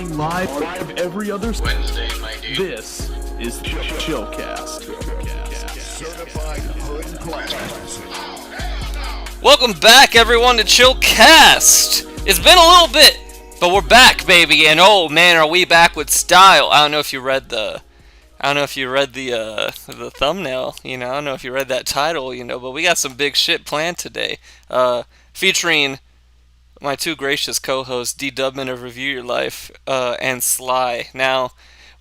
Streaming live every other Wednesday, my dude. This is Chillcast. Welcome back, everyone, to Chillcast. It's been a little bit, but we're back, baby. And oh man, are we back with style? I don't know if you read the thumbnail. I don't know if you read that title. But we got some big shit planned today. Featuring my two gracious co-hosts, D Dubman of Review Your Life, and Sly. Now,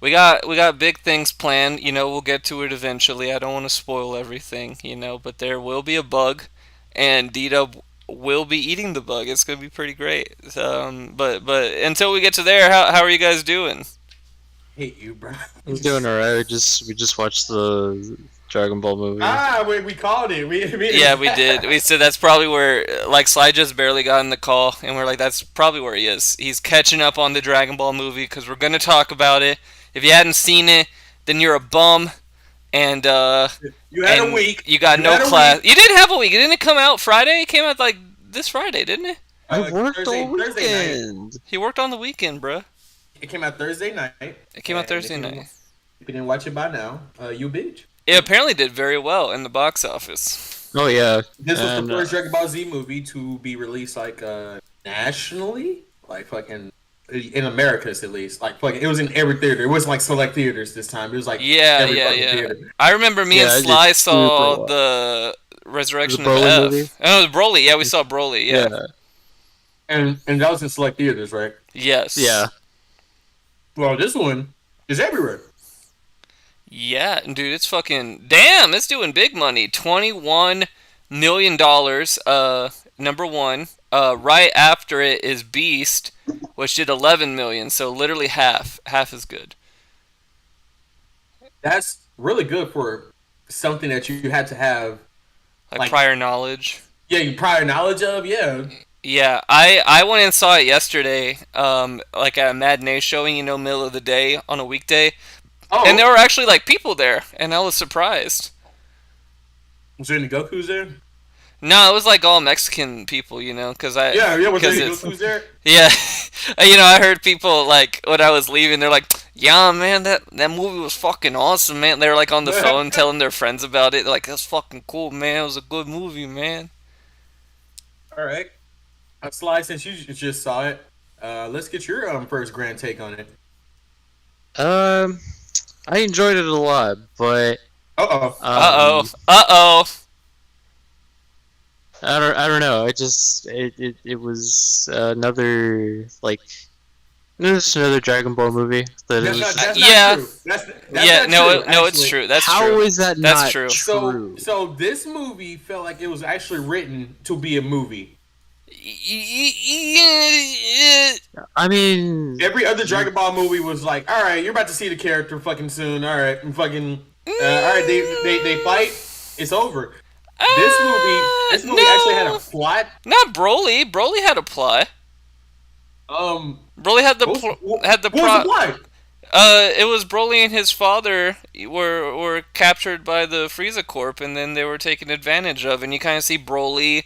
we got big things planned. We'll get to it eventually. I don't want to spoil everything. But there will be a bug, and D Dub will be eating the bug. It's gonna be pretty great. But until we get to there, how are you guys doing? Hate you, bro. I'm doing alright. We just watched the Dragon Ball movie. We called it. Yeah, we did. We said that's probably where, Sly just barely got in the call, and we're like, that's probably where he is. He's catching up on the Dragon Ball movie, because we're going to talk about it. If you hadn't seen it, then you're a bum, and, you had a week. You got no class. You did have a week. Didn't it come out Friday? It came out, this Friday, didn't it? I worked all weekend. He worked on the weekend, bruh. It came out Thursday night. It came out Thursday night. If you didn't watch it by now, you bitch. It apparently did very well in the box office. Oh yeah. This was the first Dragon Ball Z movie to be released nationally, fucking in Americas at least. It was in every theater. It wasn't select theaters this time. It was yeah. theater. I remember me and Sly saw the Resurrection of F. Movie? Oh, it was Broly. Yeah, we saw Broly. Yeah. And that was in select theaters, right? Yes. Yeah. Well, this one is everywhere. Yeah, dude, it's fucking... Damn, it's doing big money. $21 million, number one. Right after it is Beast, which did $11 million, so literally half. Half is good. That's really good for something that you had to have... prior knowledge. Yeah, prior knowledge of, yeah. Yeah, I went and saw it yesterday, at a matinee showing, middle of the day on a weekday. Oh. And there were actually, people there, and I was surprised. Was there any Gokus there? No, it was, all Mexican people, because I... Yeah, was there any Gokus there? Yeah, I heard people, when I was leaving, they're like, yeah, man, that movie was fucking awesome, man. They were, on the phone telling their friends about it. They're like, that's fucking cool, man. It was a good movie, man. All right. Sly, since you just saw it, let's get your first grand take on it. I enjoyed it a lot, but Uh-oh. I don't know. It was another another Dragon Ball movie. That's not true. That's no, not true, it's true. That's How true. is that That's not true? So this movie felt like it was actually written to be a movie. I mean, every other Dragon Ball movie was all right, you're about to see the character fucking soon. All right, and fucking, all right, they fight. It's over. This movie actually had a plot. Not Broly. Broly had a plot. Broly had the plot. What was the plot? It was Broly and his father were captured by the Frieza Corp, and then they were taken advantage of, and you kind of see Broly.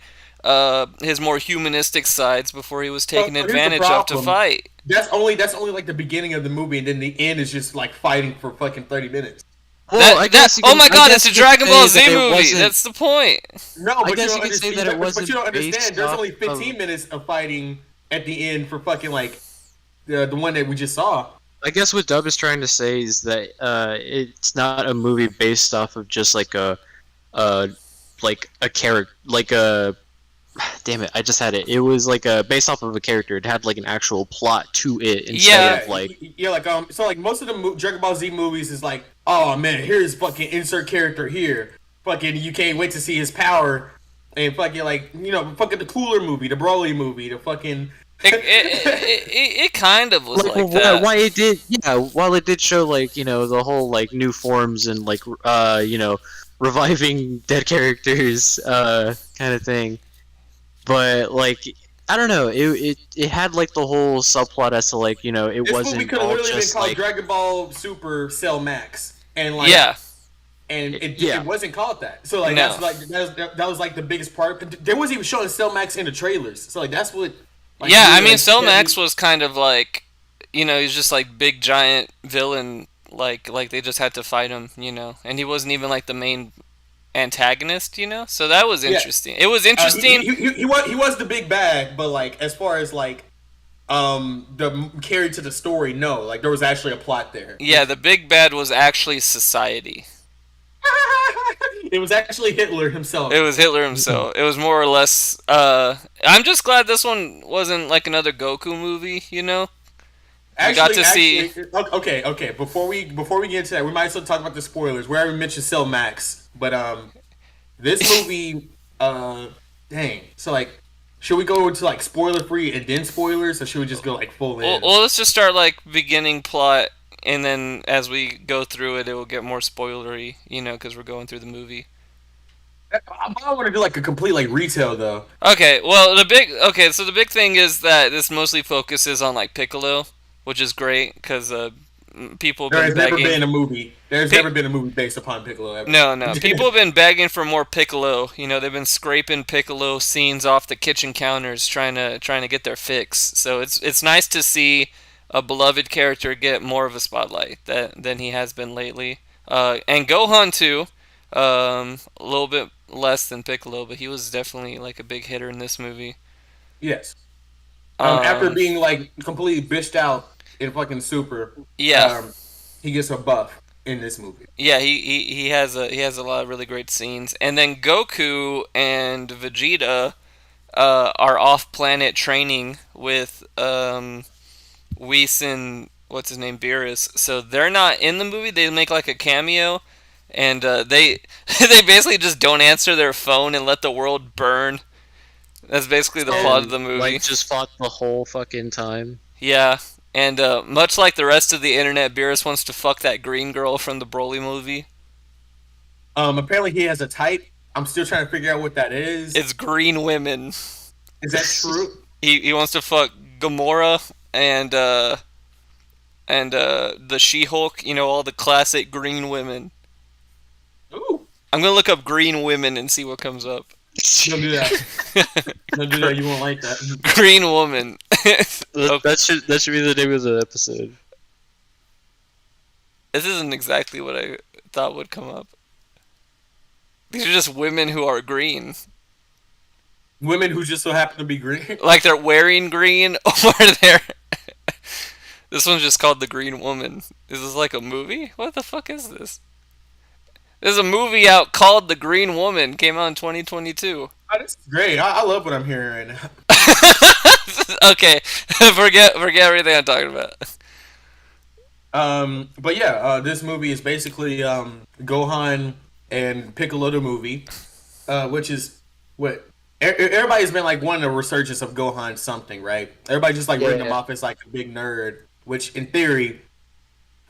His more humanistic sides before he was taken advantage of to fight. That's only the beginning of the movie, and then the end is just fighting for fucking 30 minutes. Well, oh my god, it's a Dragon Ball Z movie. That's the point. No, but you can say that it wasn't. But you don't understand. There's only 15 minutes of fighting at the end for fucking the one that we just saw. I guess what Dub is trying to say is that it's not a movie based off of just a character, damn it! I just had it. It was based off of a character. It had an actual plot to it instead of so most of the Dragon Ball Z movies is oh man, here's fucking insert character here. Fucking you can't wait to see his power, and fucking fucking the Cooler movie, the Broly movie, the fucking. It kind of was that. Why it did? Yeah, while it did show the whole new forms and reviving dead characters kind of thing. But I don't know. It had the whole subplot as to it this wasn't movie could have literally been called Dragon Ball Super Cell Max, and and it wasn't called that. So no. that was the biggest part. They wasn't even showing Cell Max in the trailers. So that's what. I mean, Cell Max was kind of he's just like big giant villain. Like they just had to fight him, and he wasn't even like the main antagonist, So that was interesting. It was interesting. He was the big bad, but like as far as like the carry to the story, no, like there was actually a plot there. Yeah, the big bad was actually society. It was actually Hitler himself. It was Hitler himself. It was more or less. I'm just glad this one wasn't like another Goku movie. See. Okay. Before we get into that, we might as well talk about the spoilers. We already mentioned Cell Max, but this movie, dang. So like, should we go into like spoiler free and then spoilers, or should we just go like full in? Well, let's just start like beginning plot, and then as we go through it, it will get more spoilery. Because we're going through the movie. I want to do like a complete like retail though. Okay. Well, so the big thing is that this mostly focuses on like Piccolo, which is great because people have been begging. There's never been a movie based upon Piccolo ever. No. People have been begging for more Piccolo. They've been scraping Piccolo scenes off the kitchen counters, trying to get their fix. So it's nice to see a beloved character get more of a spotlight than he has been lately. And Gohan too, a little bit less than Piccolo, but he was definitely like a big hitter in this movie. Yes. After being like completely bitched out in fucking Super, he gets a buff in this movie. Yeah, he has a lot of really great scenes, and then Goku and Vegeta are off planet training with Whis and what's his name, Beerus. So they're not in the movie. They make like a cameo, and they they basically just don't answer their phone and let the world burn. That's basically the plot of the movie. Like, just fought the whole fucking time. Yeah, and much like the rest of the internet, Beerus wants to fuck that green girl from the Broly movie. Apparently he has a type. I'm still trying to figure out what that is. It's green women. Is that true? He wants to fuck Gamora and the She-Hulk, all the classic green women. Ooh. I'm gonna look up green women and see what comes up. Don't do that. Don't do that. You won't like that. Green woman. That should be the name of the episode. This isn't exactly what I thought would come up. These are just women who are green. Women who just so happen to be green? Like they're wearing green, or they're... This one's just called The Green Woman. Is this like a movie? What the fuck is this? There's a movie out called The Green Woman. Came out in 2022. Oh, this is great. I love what I'm hearing right now. Okay. Forget everything I'm talking about. But yeah, this movie is basically Gohan and Piccolo the movie, which is what everybody's been like wanting a resurgence of Gohan something, right? Everybody just like written him off as like a big nerd, which in theory,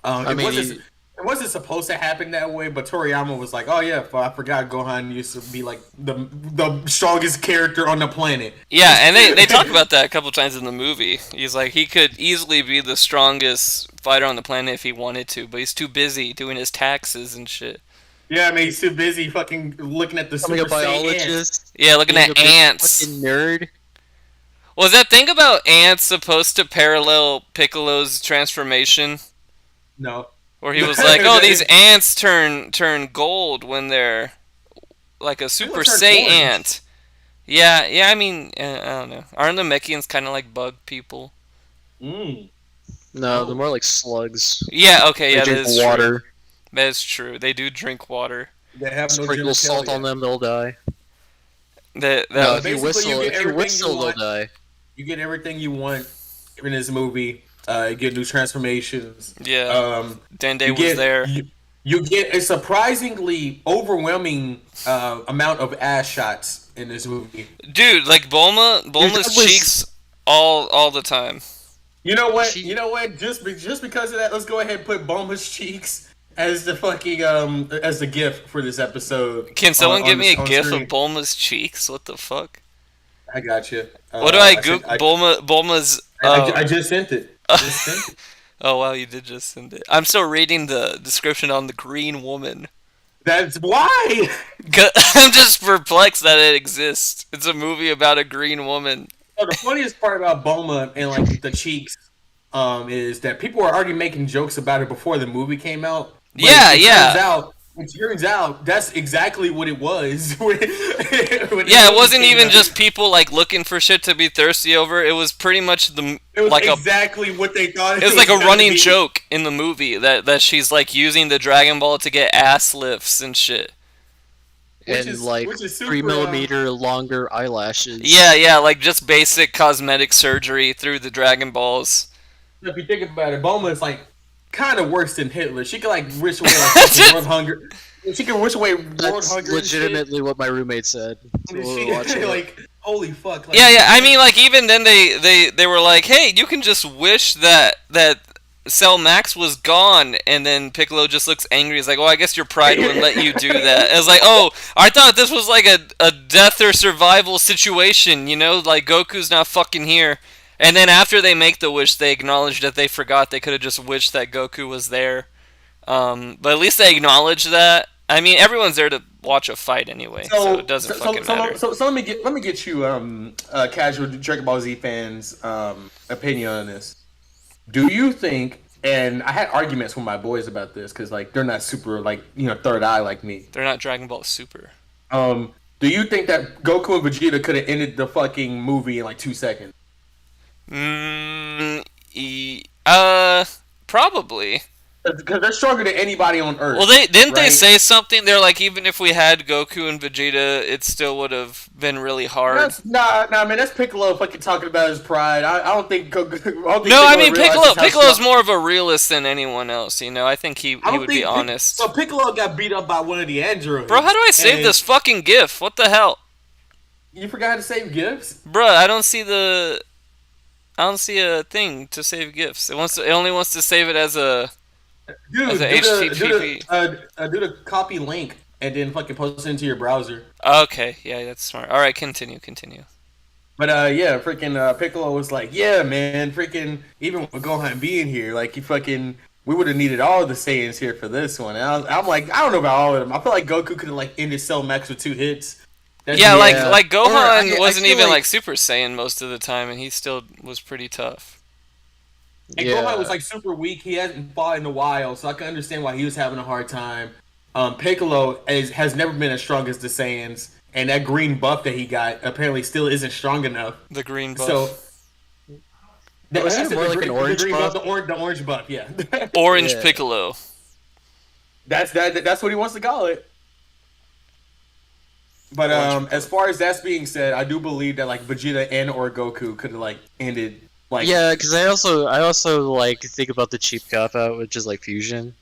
it wasn't supposed to happen that way, but Toriyama was like, "Oh yeah, I forgot Gohan used to be like the strongest character on the planet." Yeah, and they talk about that a couple times in the movie. He's like, he could easily be the strongest fighter on the planet if he wanted to, but he's too busy doing his taxes and shit. Yeah, I mean, he's too busy fucking looking at the Super Saiyan ants. Yeah, looking at ants. Fucking nerd. Was that thing about ants supposed to parallel Piccolo's transformation? No. Where he was like, "Oh, these ants turn gold when they're like a Super Saiyan ant." Yeah. I mean, I don't know. Aren't the Mechians kind of like bug people? No, they're more like slugs. Yeah. Okay. They drink water. True. That is true. They do drink water. They have no sprinkle salt on them, they'll die. If you whistle, they'll die. You get everything you want in this movie. You get new transformations. Yeah. Dende was there. You get a surprisingly overwhelming amount of ass shots in this movie. Dude, like Bulma's cheeks all the time. You know what? Just because of that, let's go ahead and put Bulma's cheeks as the fucking as the GIF for this episode. Can someone give me a GIF of Bulma's cheeks? What the fuck? I got you. What do I Google? Bulma's. I just sent it. Oh wow, you did just send it. I'm still reading the description on The Green Woman. That's why! I'm just perplexed that it exists. It's a movie about a green woman. Oh, the funniest part about Bulma and like the cheeks is that people were already making jokes about it before the movie came out. But it turns out that's exactly what it was. It wasn't even just people like looking for shit to be thirsty over. It was pretty much exactly what they thought. It was like a running joke in the movie that she's like using the Dragon Ball to get ass lifts and shit. And which is 3mm longer eyelashes. Yeah, like just basic cosmetic surgery through the Dragon Balls. If you think about it, Bulma is like kind of worse than Hitler. She could like wish away like world hunger. She could wish away world hunger. That's legitimately what my roommate said. Like, holy fuck. Like, yeah. I mean, like even then they were like, hey, you can just wish that Cell Max was gone, and then Piccolo just looks angry. He's like, "Oh, I guess your pride wouldn't let you do that." I was like, "Oh, I thought this was like a death or survival situation, you know? Like Goku's not fucking here." And then after they make the wish, they acknowledge that they forgot. They could have just wished that Goku was there. But at least they acknowledge that. I mean, everyone's there to watch a fight anyway, so it doesn't fucking matter. So let me get you casual Dragon Ball Z fans opinion on this. Do you think, and I had arguments with my boys about this because like they're not super like third eye like me. They're not Dragon Ball Super. Do you think that Goku and Vegeta could have ended the fucking movie in like 2 seconds? Probably. Because they're stronger than anybody on Earth. Well, they say something? They're like, even if we had Goku and Vegeta, it still would have been really hard. Nah, man, that's Piccolo fucking talking about his pride. I don't think Goku... Piccolo's more of a realist than anyone else, you know? I think he would be honest. So Piccolo got beat up by one of the androids. Bro, how do I save this fucking GIF? What the hell? You forgot how to save GIFs? Bro, I don't see a thing to save GIFs. It only wants to save it as a... Dude, do the copy link and then fucking post it into your browser. Okay, yeah, that's smart. All right, continue. But freaking Piccolo was like, yeah, man, freaking even with Gohan being here, like we would have needed all the Saiyans here for this one. And I'm like, I don't know about all of them. I feel like Goku could have like ended Cell Max with 2 hits. Like Gohan wasn't even like Super Saiyan most of the time, and he still was pretty tough. And Gohan was like super weak. He hasn't fought in a while, so I can understand why he was having a hard time. Piccolo has never been as strong as the Saiyans, and that green buff that he got apparently still isn't strong enough. The green buff. So that's more like an orange buff. The orange buff, yeah. Orange Piccolo. That's what he wants to call it. But as far as that's being said, I do believe that like Vegeta and or Goku could have like ended. Like, yeah, because I also like think about the cheap cop out, which is like fusion.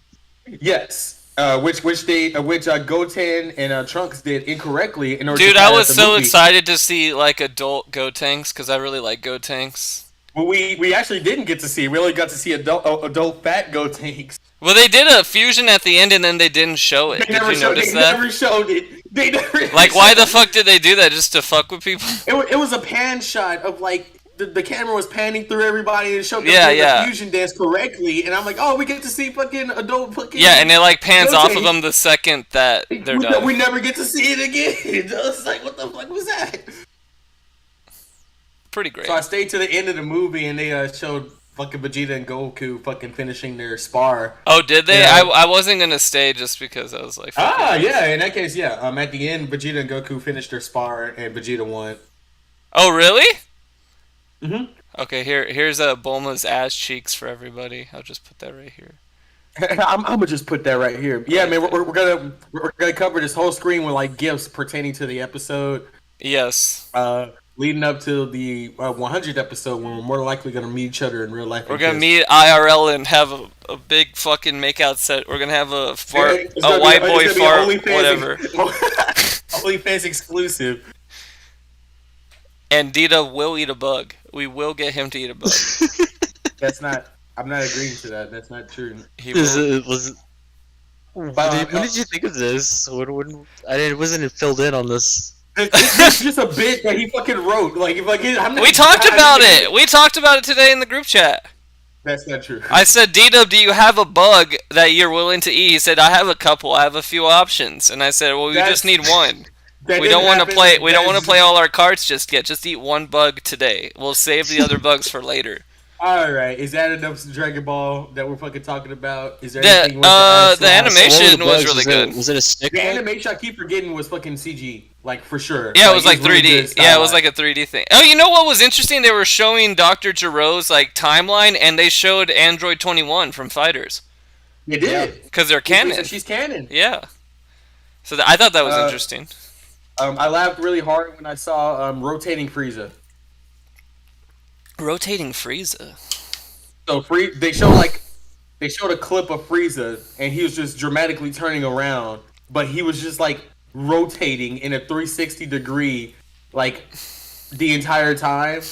Yes, which Goten and Trunks did incorrectly in order. Dude, to I was so excited to see like adult Gotenks because I really like Gotenks. Well, we actually didn't get to see. We only got to see adult fat Gotenks. Well, they did a fusion at the end and then they didn't show it. Did you notice that? They never showed it. They never. Like, why the fuck did they do that? Just to fuck with people? It was a pan shot of like. The camera was panning through everybody and showed the fusion dance correctly, and I'm like, oh, we get to see fucking adult fucking... Yeah, and it like pans off of them the second that they're done. We never get to see it again. I was like, what the fuck was that? Pretty great. So I stayed to the end of the movie, and they showed fucking Vegeta and Goku fucking finishing their spar. Oh, did they? I wasn't gonna stay just because I was like... yeah, in that case, yeah. At the end, Vegeta and Goku finished their spar, and Vegeta won. Oh, really? Mm-hmm. Okay, here's Bulma's ass cheeks for everybody. I'll just put that right here. I'm gonna just put that right here. Yeah, man, we're gonna cover this whole screen with like gifts pertaining to the episode. Yes. Leading up to the 100th episode, when we're more likely gonna meet each other in real life. We're gonna meet IRL and have a big fucking makeout set. We're gonna have a white boy fart, whatever. OnlyFans exclusive. And Dita will eat a bug. We will get him to eat a bug. I'm not agreeing to that. That's not true. When did you think of this? It wasn't filled in on this. It's just a bit that he fucking wrote. We talked about it. We talked about it today in the group chat. That's not true. I said, D-Dub, do you have a bug that you're willing to eat? He said, I have a couple. I have a few options. And I said, well, we just need one. We don't want to play all our cards just yet. Just eat one bug today. We'll save the other bugs for later. All right, is that enough Dragon Ball that we're fucking talking about? Is there anything worth the animation was really good. Was it a stick? The animation I keep forgetting was fucking CG, like for sure. Yeah, it was like it's really 3D. good Yeah, it was stylized. like a 3D thing. Oh, you know what was interesting? They were showing Dr. Giro's like timeline, and they showed Android 21 from Fighters. You did Because they're canon. She's canon. Yeah. So I thought that was interesting. I laughed really hard when I saw rotating Frieza. Rotating Frieza. So they showed a clip of Frieza, and he was just dramatically turning around, but he was just like rotating in a 360 degree, like the entire time,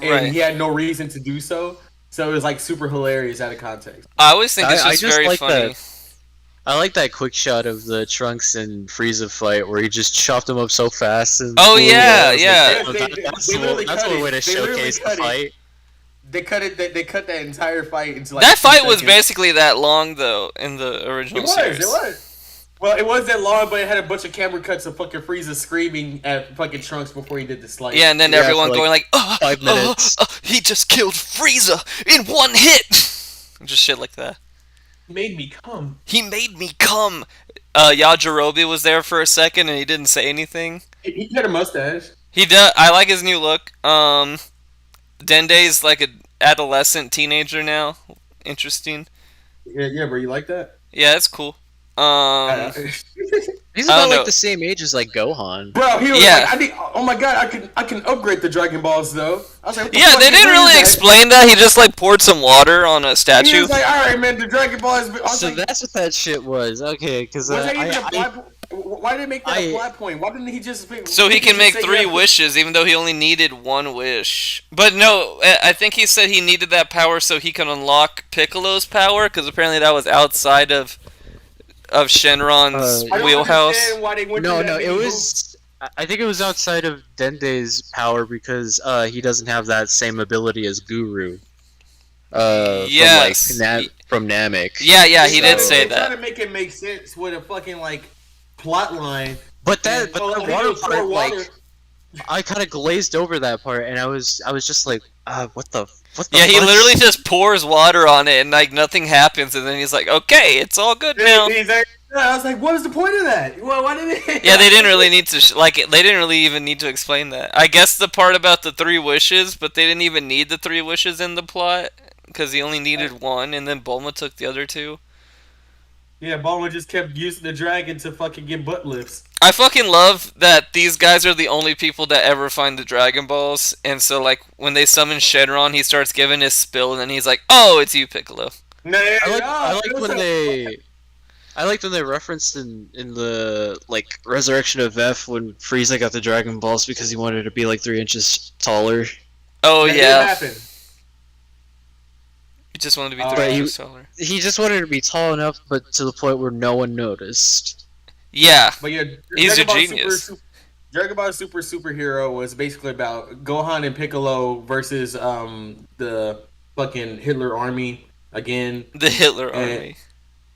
and he had no reason to do so. So it was like super hilarious out of context. I always think it's just very like funny. I like that quick shot of the Trunks and Frieza fight where he just chopped him up so fast. And Yeah. That's one way to showcase the fight. They cut that entire fight into like that fight 2 was seconds. basically that long though in the original series. It was. Well, it was that long, but it had a bunch of camera cuts of fucking Frieza screaming at fucking Trunks before he did the slice. Yeah, and then everyone going like, 5 minutes. He just killed Frieza in one hit. Just shit like that. He made me come. Yajirobe was there for a second and he didn't say anything. He had a mustache. He does. I like his new look. Dende's like an adolescent teenager now. Interesting. Yeah, bro. You like that? Yeah, it's cool. He's about like the same age as like Gohan. Bro, he was like, oh my god, I can upgrade the Dragon Balls though. I was like, yeah, they didn't really explain that. He just like poured some water on a statue. He was like, all right, man, the Dragon Ball is. So that's what that shit was. Okay, because why did they make that a plot point? Why didn't he just? So he can make 3 wishes, even though he only needed 1 wish. But no, I think he said he needed that power so he can unlock Piccolo's power, because apparently that was outside of Shenron's wheelhouse. No, it was. I think it was outside of Dende's power because he doesn't have that same ability as Guru. Yes. From Namek. Yeah, he did say that. Trying to make it make sense with a fucking like plot line. But the water part, like, I kind of glazed over that part, and I was just like, what the. Yeah, he literally just pours water on it and like nothing happens, and then he's like, "Okay, it's all good now." I was like, "What was the point of that? Why did it?" Yeah, they didn't really need to they didn't really even need to explain that. I guess the part about the 3 wishes, but they didn't even need the 3 wishes in the plot because he only needed 1, and then Bulma took the other 2. Yeah, Bulma just kept using the dragon to fucking get butt lifts. I fucking love that these guys are the only people that ever find the Dragon Balls, and so like when they summon Shenron, he starts giving his spill, and then he's like, "Oh, it's you, Piccolo." I liked when they referenced in the like Resurrection of F when Frieza got the Dragon Balls because he wanted to be like 3 inches taller. Oh yeah. Happened. He just wanted to be 3 inches taller. He just wanted to be tall enough, but to the point where no one noticed. Yeah, but yeah, he's a genius. Dragon Ball Superhero was basically about Gohan and Piccolo versus the fucking Hitler Army again. The Hitler Army.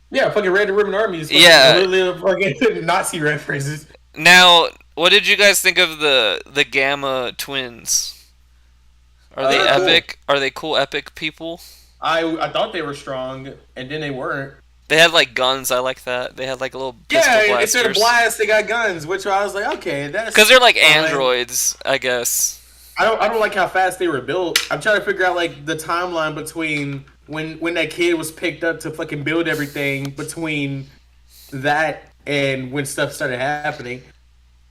Yeah, fucking Red Ribbon Armies. Yeah, literally fucking Nazi references. Now, what did you guys think of the Gamma twins? Are they epic? Cool. Are they cool, epic people? I thought they were strong, and then they weren't. They had like guns. I like that. They had like a little pistol blasters. Instead of blast, they got guns, which I was like, okay, that's because they're like androids, I guess. I don't like how fast they were built. I'm trying to figure out like the timeline between when that kid was picked up to fucking build everything between that and when stuff started happening.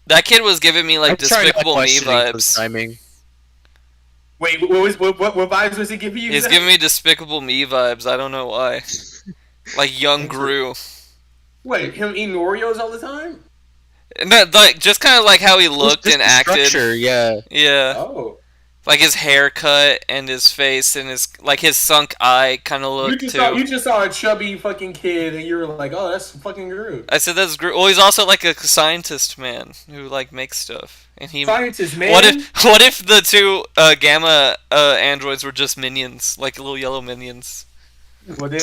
That kid was giving me like Despicable Me vibes. Timing. Wait, what vibes was he giving you? He's giving me Despicable Me vibes. I don't know why. Like young Gru. Wait, him eating Oreos all the time? No, like just kind of like how he looked and acted. Structure, yeah. Yeah. Oh. Like his haircut and his face and his sunk eye kind of look too. You just saw a chubby fucking kid and you were like, oh, that's fucking Gru. I said that's Gru. Well, he's also like a scientist man who like makes stuff. And he scientist man. What if the 2 Gamma androids were just minions, like little yellow minions? Well, then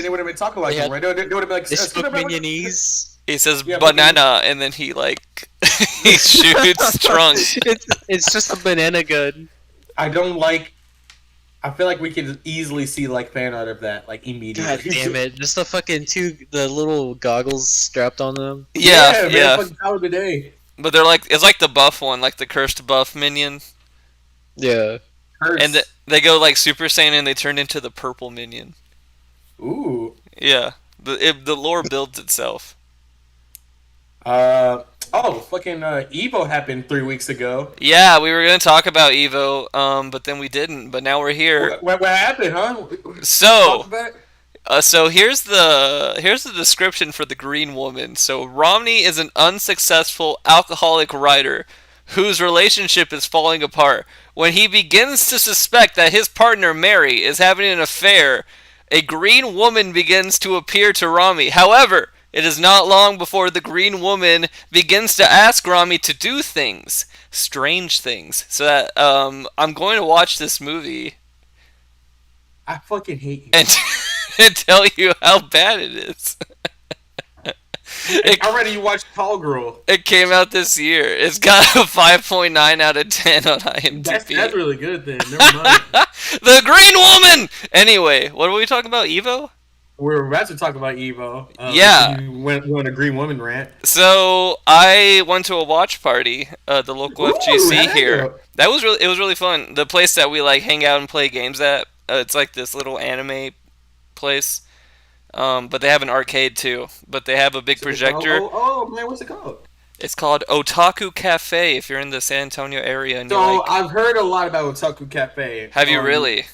they would have been talking like him, right? They would have been like, minionese. He says banana, and then he like he shoots Trunks. It's just a banana gun. I don't like I feel like we could easily see like fan art of that like immediately. God damn it! Just the fucking the little goggles strapped on them. Yeah, man, fucking power of the day. But they're like, it's like the buff one, like the cursed buff minion. Yeah. Hurts. And they go like Super Saiyan and they turn into the purple minion. Ooh. Yeah, the lore builds itself. Fucking Evo happened 3 weeks ago. Yeah, we were gonna talk about Evo, but then we didn't. But now we're here. What happened, huh? So here's the description for the Green Woman. So Romney is an unsuccessful alcoholic writer whose relationship is falling apart. When he begins to suspect that his partner Mary is having an affair, a Green Woman begins to appear to Rami. However, it is not long before the Green Woman begins to ask Rami to do things, strange things. So that I'm going to watch this movie. I fucking hate you. And tell you how bad it is. Already you watched Tall Girl. It came out this year. It's got a 5.9 out of 10 on IMDb. That's really good then. Never mind. The Green Woman! Anyway, what were we talking about? Evo? We're about to talk about Evo. Yeah. You went on a Green Woman rant. So I went to a watch party, the local FGC here. It was really fun. The place that we like hang out and play games at. It's like this little anime place. But they have an arcade too. But they have a big projector. Oh man, what's it called? It's called Otaku Cafe. If you're in the San Antonio area, and I've heard a lot about Otaku Cafe. Have you really?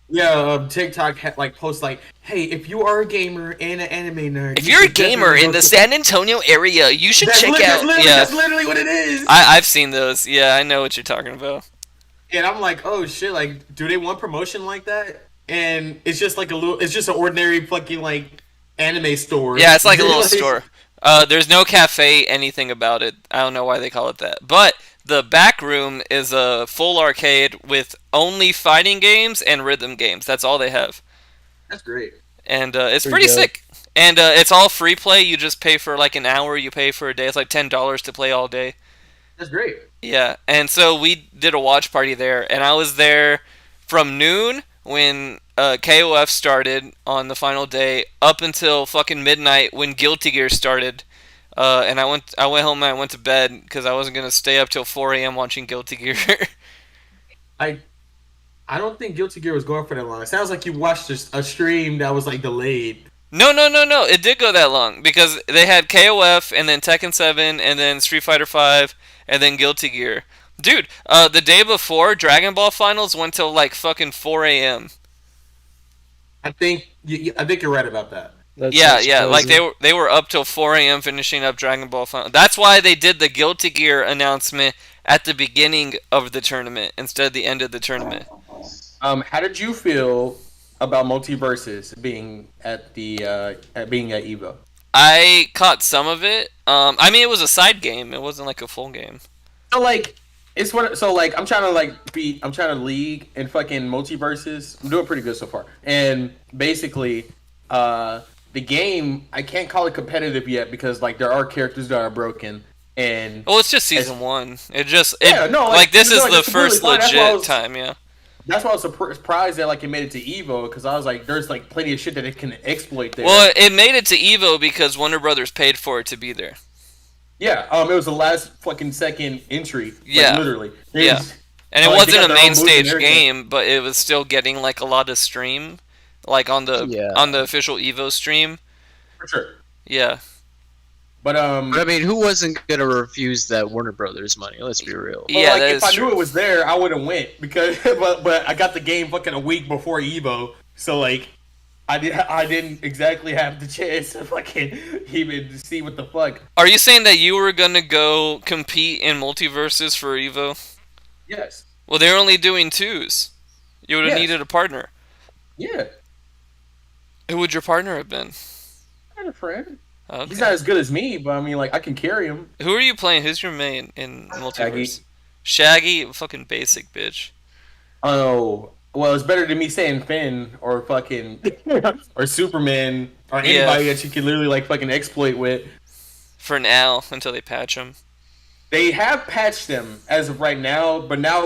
Yeah, TikTok posts like, "Hey, if you are a gamer and an anime nerd, if you're a gamer in the San Antonio area, you should check out." That's literally what it is. I've seen those. Yeah, I know what you're talking about. And I'm like, oh shit! Like, do they want promotion like that? And it's just like it's just an ordinary fucking like anime store. Yeah, it's like a little store. There's no cafe, anything about it. I don't know why they call it that. But the back room is a full arcade with only fighting games and rhythm games. That's all they have. That's great. And it's pretty sick. And it's all free play. You just pay for like an hour. You pay for a day. It's like $10 to play all day. That's great. Yeah. And so we did a watch party there. And I was there from noon when KOF started on the final day up until fucking midnight when Guilty Gear started. And I went home and I went to bed because I wasn't gonna stay up till 4 a.m. watching Guilty Gear. I don't think Guilty Gear was going for that long. It sounds like you watched a stream that was like delayed. No. It did go that long because they had KOF and then Tekken 7 and then Street Fighter 5 and then Guilty Gear. Dude, the day before Dragon Ball Finals went till like fucking 4 a.m. I think you're right about that. Yeah. Like they were up till 4 a.m. finishing up Dragon Ball Finals. That's why they did the Guilty Gear announcement at the beginning of the tournament instead of the end of the tournament. How did you feel about Multiverses being at Evo? I caught some of it. I mean, it was a side game. It wasn't like a full game. So like, I'm trying to league in fucking Multiverses. I'm doing pretty good so far. And basically, the game, I can't call it competitive yet because like there are characters that are broken. And it's just season 1. This is the first really legit time. Yeah. That's why I was surprised that like it made it to Evo because I was like, there's like plenty of shit that it can exploit there. Well, it made it to Evo because Warner Brothers paid for it to be there. Yeah, it was the last fucking second entry. Yeah, literally. Yeah, and it wasn't a main stage game, but it was still getting like a lot of stream, like on the official Evo stream. For sure. Yeah. But I mean, who wasn't gonna refuse that Warner Brothers money? Let's be real. Well, yeah, if I knew it was there, I wouldn't went because, but I got the game fucking a week before Evo, so like, I didn't exactly have the chance to fucking even see what the fuck. Are you saying that you were gonna go compete in Multiverses for Evo? Yes. Well, they're only doing 2s. You would have needed a partner. Yeah. Who would your partner have been? I had a friend. Okay. He's not as good as me, but I mean, like, I can carry him. Who are you playing? Who's your main in Multiverse? Shaggy, fucking basic bitch. Oh, well, it's better than me saying Finn or fucking or Superman or anybody that you can literally like fucking exploit with. For now, until they patch him. They have patched them as of right now, but now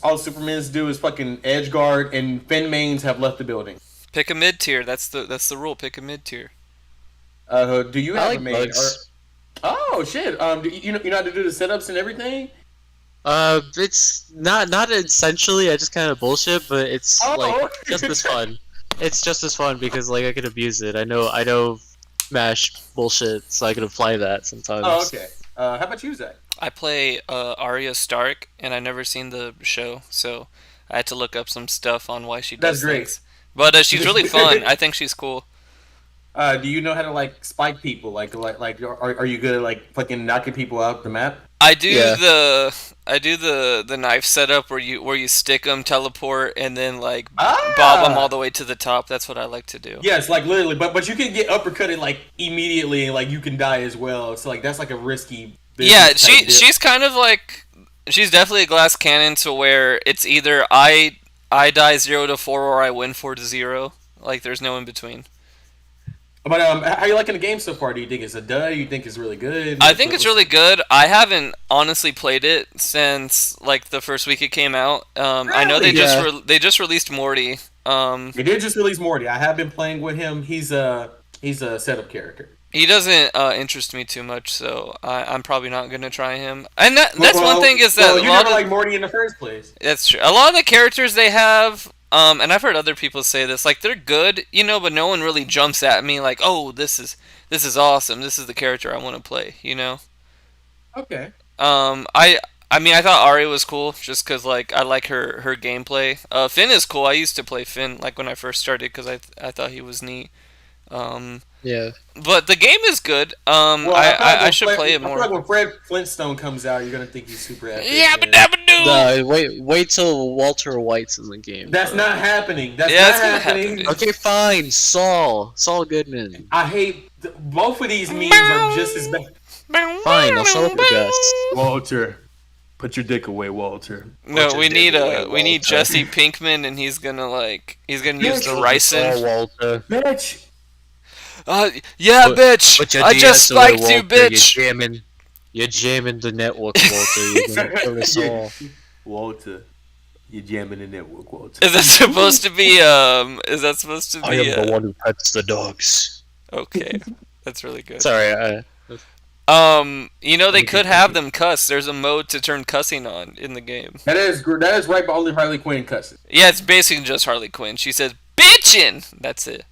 all Supermans do is fucking edge guard, and Finn mains have left the building. Pick a mid tier. That's the rule. Pick a mid tier. Do you have a main? Oh shit! You know how to do the setups and everything. It's not essentially. I just kind of bullshit, but it's just as fun. It's just as fun because like I can abuse it. I know Smash bullshit, so I can apply that sometimes. Oh, okay. How about you, Zach? I play Arya Stark, and I've never seen the show, so I had to look up some stuff on why she does things. But she's really fun. I think she's cool. Do you know how to like spike people? Like are you good at like fucking knocking people out the map? I do the knife setup where you stick them, teleport, and then like bob them all the way to the top. That's what I like to do. Yes, like literally, but you can get uppercutted like immediately, and like you can die as well. So like that's like a risky. Yeah, she's kind of like she's definitely a glass cannon to where it's either I die 0-4 or I win 4-0. Like there's no in between. But how are you liking the game so far? Do you think it's a dud? Do you think it's really good? I think it's really good. I haven't honestly played it since like the first week it came out. Really? I know they just released Morty. They did just release Morty. I have been playing with him. He's a setup character. He doesn't interest me too much, so I'm probably not gonna try him. And that's one thing is that you never like Morty in the first place. That's true. A lot of the characters they have. And I've heard other people say this, like they're good, but no one really jumps at me like, oh, this is awesome. This is the character I want to play, Okay. I mean, I thought Ari was cool just because like I like her gameplay. Finn is cool. I used to play Finn like when I first started because I thought he was neat. Yeah. But the game is good. Well, I should play it more. I feel like when Fred Flintstone comes out, you're gonna think he's super epic. Yeah, but no, wait till Walter White's in the game. That's not happening. That's not happening. Okay, fine. Saul Goodman. I hate both of these memes are just as bad. Fine, I'll settle for Gus. Walter, put your dick away, Walter. No, we need Jesse Pinkman, and he's gonna use the ricin. Walter. Bitch. Yeah, bitch. I just spiked you, bitch. You're jamming the network, Walter. You're gonna kill us all. Walter, you're jamming the network, Walter. Is that supposed to be? Is that supposed to be? I am the one who pets the dogs. Okay, that's really good. Sorry. They could have them cuss. There's a mode to turn cussing on in the game. That is right, but only Harley Quinn cusses. Yeah, it's basically just Harley Quinn. She says "bitchin." That's it.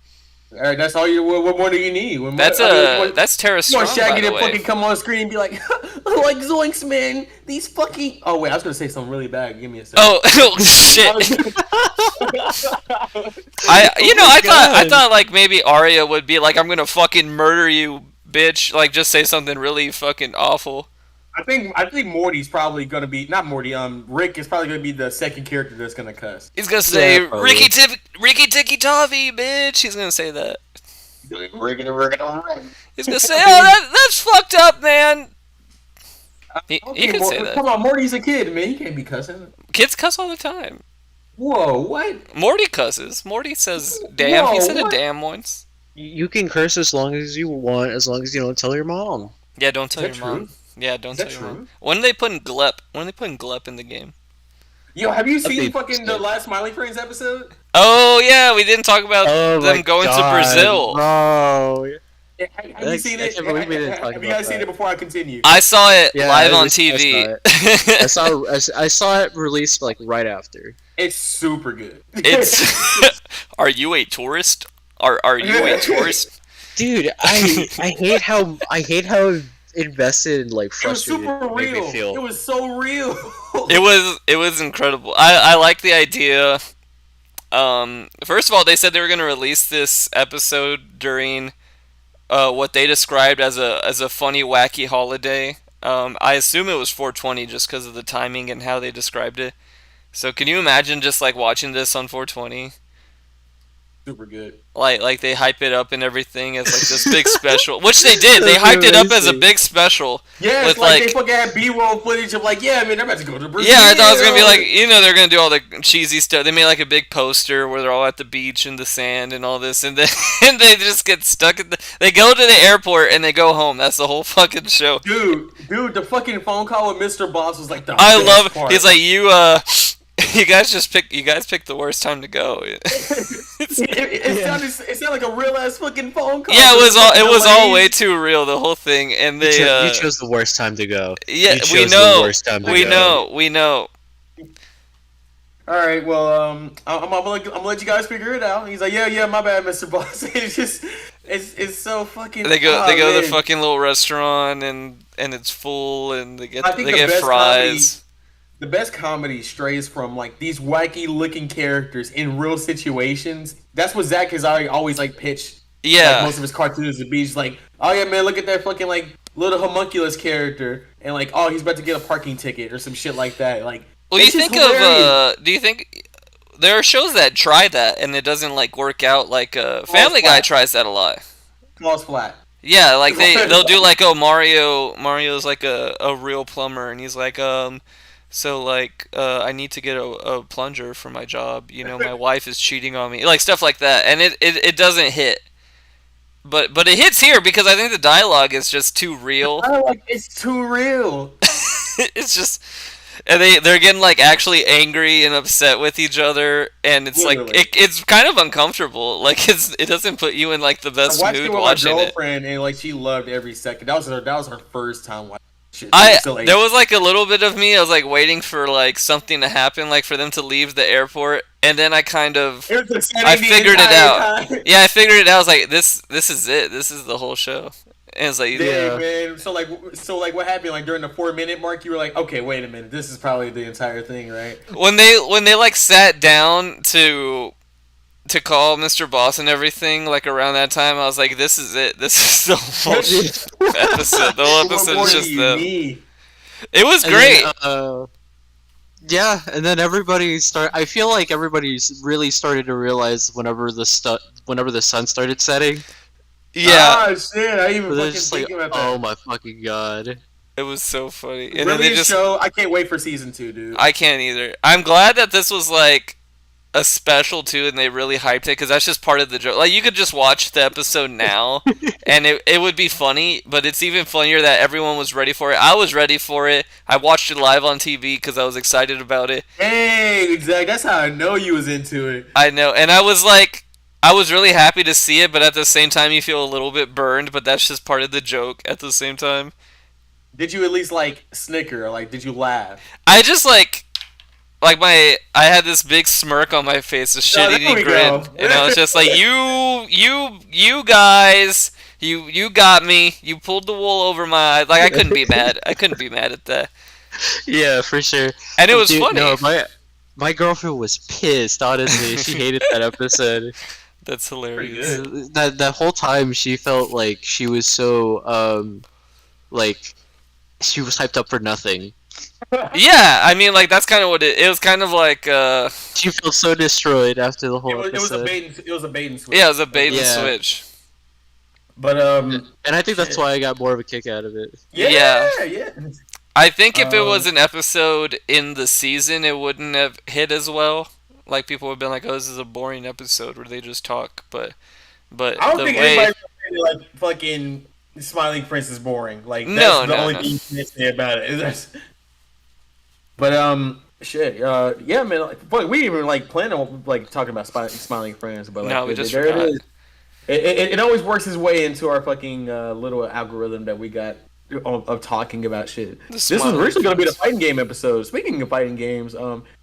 All right, that's all you. What more do you need? That's Tara Strong. Shaggy to fucking come on screen and be like, like Zoinks, man. These fucking. Oh wait, I was gonna say something really bad. Give me a second. Oh shit. I thought like maybe Arya would be like, I'm gonna fucking murder you, bitch. Like just say something really fucking awful. I think Morty's probably gonna be not Morty. Rick is probably gonna be the second character that's gonna cuss. He's gonna say Ricky Tikki Tavi, bitch. He's gonna say that. He's gonna say, oh, that's fucked up, man. He can say that. Come on, Morty's a kid, man. He can't be cussing. Kids cuss all the time. Whoa, what? Morty cusses. Morty says damn. He said a damn once. You can curse as long as you want, as long as you don't tell your mom. Yeah, don't tell your mom. Yeah, don't tell your mom. When are they putting Glep? When are they putting Glep in the game? Yo, have you seen fucking the last Smiley Friends episode? Oh yeah, we didn't talk about them going to Brazil. Bro. Have you seen it? Have you guys seen it before I continue? I saw it live on TV. I saw it released like right after. It's super good. It's. Are you a tourist? Are you a tourist? Dude, I hate how invested and like frustrated. It was super real. It was so real. It was incredible. I like the idea. First of all, they said they were going to release this episode during what they described as a funny, wacky holiday. I assume it was 420 just because of the timing and how they described it. So can you imagine just like watching this on 420? super good. Like they hype it up and everything as like this big special, which they did. They That's hyped it up as a amazing. big special. Yeah, with it's like they fucking had B-roll footage of like, yeah, man, they're about to go to Brazil. yeah, I thought it was gonna be like they're gonna do all the cheesy stuff. They made like a big poster where they're all at the beach in the sand and all this, and then and they just get stuck at they go to the airport and they go home. That's the whole fucking show. Dude, the fucking phone call with Mr. Boss was like the I best love. part. He's like you guys picked the worst time to go. it sounded like a real ass fucking phone call. Yeah, it was all way too real, the whole thing, and they You chose the worst time to go. yeah, You chose we know, the worst time to we go. know. All right, well, I'm gonna let you guys figure it out. He's like, yeah, my bad, Mr. Boss. It's so fucking. They go to the man. fucking little restaurant and it's full and they I think the get best fries. The best comedy strays from like these wacky looking characters in real situations. That's what Zach has always like pitched. Yeah. Like, most of his cartoons to be just like, oh yeah, man, look at that fucking like little homunculus character, and like, oh, he's about to get a parking ticket or some shit like that. Like, Well, you it's just think hilarious. do you think there are shows that try that and it doesn't like work out? Like Family Guy flat. tries that a lot. Falls flat. Yeah, like they'll do like, oh, Mario's like a real plumber, and he's like so like I need to get a plunger for my job. You know, my wife is cheating on me, like stuff like that, and it doesn't hit. But it hits here because I think the dialogue is just too real. It's too real. It's just, and they're getting like actually angry and upset with each other, and it's Literally. like it's kind of uncomfortable. Like it doesn't put you in like the I best watched it mood with my watching it. girlfriend, and like she loved every second. That was her first time watching shit. She was still There was like a little bit of me. I was like waiting for like something to happen, like for them to leave the airport, and then I kind of It was I the figured it entire out. time. Yeah, I figured it out. I was like, this is it. This is the whole show. And it's like, Dang, man. So like, what happened? Like during the 4 minute mark, you were like, okay, wait a minute, this is probably the entire thing, right? when they like sat down to call Mr. Boss and everything, like around that time, I was like, this is it. This is the whole episode. The whole What episode more is do just you them. need? It was And great. then, yeah, and then everybody I feel like everybody's really started to realize whenever the sun started setting. Yeah, Ah, shit. I even They're fucking just like, thinking about that. oh my fucking god. it was so funny. And then Really, they a just, show. I can't wait for season 2, dude. I can't either. I'm glad that this was like a special too, and they really hyped it because that's just part of the joke. Like you could just watch the episode now, and it would be funny. But it's even funnier that everyone was ready for it. I was ready for it. I watched it live on TV because I was excited about it. Hey, exactly. That's how I know you was into it. I know, and I was like, I was really happy to see it, but at the same time, you feel a little bit burned. But that's just part of the joke. At the same time, Did you at least like snicker? Or, like, did you laugh? I just like I had this big smirk on my face, a there shit-eating we grin, go. and I was just like, you guys, you got me. You pulled the wool over my eyes. Like I couldn't be mad. I couldn't be mad at that, Yeah, for sure. and it was Dude, funny. No, my girlfriend was pissed. Honestly, she hated that episode. That's Pretty hilarious. good. That whole time she felt like she was so like she was hyped up for nothing. Yeah, I mean, like that's kind of what it was. Kind of like She felt so destroyed after the whole It was a episode. bait and switch. yeah, it was a bait and Yeah. switch. But And I think that's why I got more of a kick out of it. yeah. I think if it Um, was an episode in the season, it wouldn't have hit as well. Like people would have been like, "Oh, this is a boring episode where they just talk." But I don't the think way anybody's gonna say, like fucking Smiling Prince is boring. Like that's No, the no, only no. thing you can say about it. But shit, yeah, man. Like, boy, we didn't even like plan on like talking about Smiling Friends, but like, No, we just there forgot. it is. It always works its way into our fucking little algorithm that we got of talking about shit. This was Smiling originally going to be the Friends. fighting game episode. Speaking of fighting games,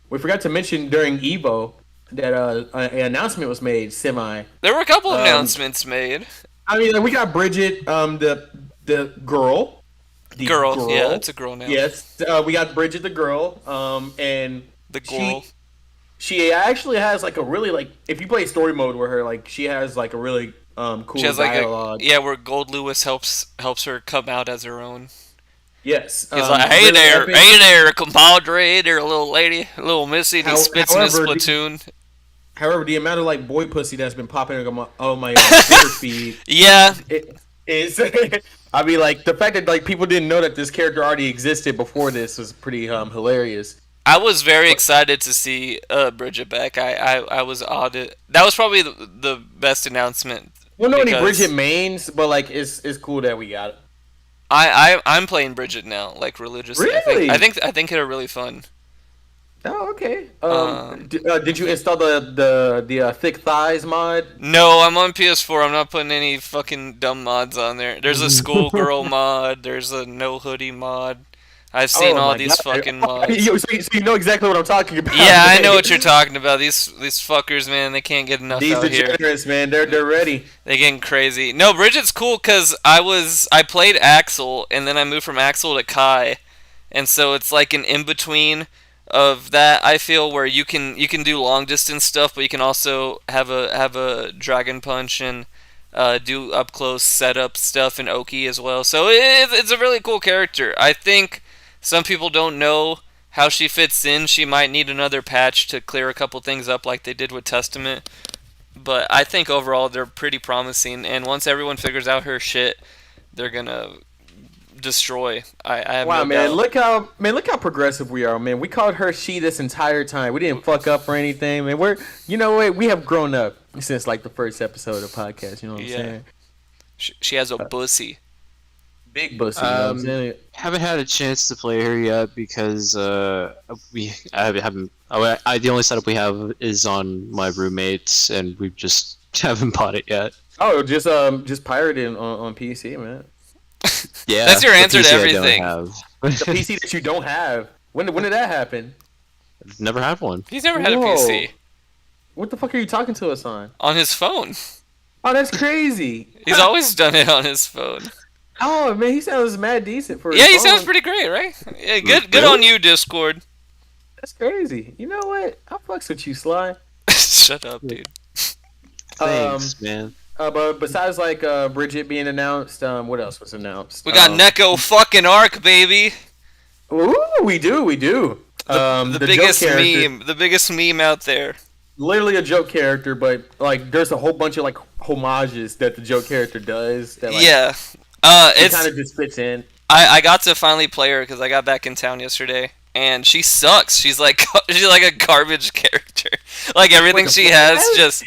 we forgot to mention during Evo that an announcement was made. there were a couple Um, announcements made. I mean, like, we got Bridget, the girl. The Girl, yeah, it's a girl now. Yes, we got Bridget, the girl, and The girl. she actually has like a really like if you play story mode with her, like she has like a really cool She has like dialogue. where Gold Lewis helps her come out as her own. Yes, He's like, "Hey really there, epic. hey there, compadre, hey there, little lady, little missy that spits in his however, platoon." However, the amount of like boy pussy that's been popping on my Twitter feed, Yeah, it's. I mean, like the fact that like people didn't know that this character already existed before this was pretty hilarious. I was very excited to see Bridget back. I was awed. That was probably the best announcement. We don't know any because Bridget mains, but like it's cool that we got it. I'm playing Bridget now, like religiously. Really? I think they're really fun. Oh, okay. Did you install the thick thighs mod? No, I'm on PS4. I'm not putting any fucking dumb mods on there. There's a schoolgirl mod. There's a no hoodie mod. I've seen all these fucking mods. So you know exactly what I'm talking about. Yeah, I know what you're talking about. These fuckers, man, they can't get enough These out here. degenerates, man, they're ready. They're getting crazy. No, Bridget's cool because I played Axel and then I moved from Axel to Kai, and so it's like an in between of that. I feel where you can do long distance stuff, but you can also have a dragon punch and do up close setup stuff in Oki as well. So it's a really cool character. I think some people don't know how she fits in. She might need another patch to clear a couple things up like they did with Testament. But I think overall they're pretty promising. And once everyone figures out her shit, they're going to destroy. I have wow, no man, doubt. look how progressive we are, man. We called her she this entire time. We didn't fuck up or anything, man. You know what? We have grown up since like the first episode of the podcast. You know what I'm saying? She has a pussy. Big pussy. You know what I'm saying? Haven't had a chance to play her yet because I haven't. The only setup we have is on my roommates, and we just haven't bought it yet. Oh, just pirate it on PC, man. Yeah, that's your answer the to PC everything. I don't have. The PC that you don't have. When did that happen? I've never had one. He's never had a Whoa. PC. What the fuck are you talking to us on? On his phone. Oh, that's crazy. He's always done it on his phone. Oh man, he sounds mad decent for. Yeah, he his phone. sounds pretty great, right? Yeah, good on you, Discord. That's crazy. You know what? I fucks with you, Sly. Shut up, dude. Thanks, man. But besides like Bridget being announced, what else was announced? We got Neko fucking Arc, baby. Ooh, we do. The biggest meme out there. Literally a joke character, but like there's a whole bunch of like homages that the joke character does. That, like, Yeah. it kind of just fits in. I got to finally play her because I got back in town yesterday, and she sucks. She's like a garbage character. Like everything she has, just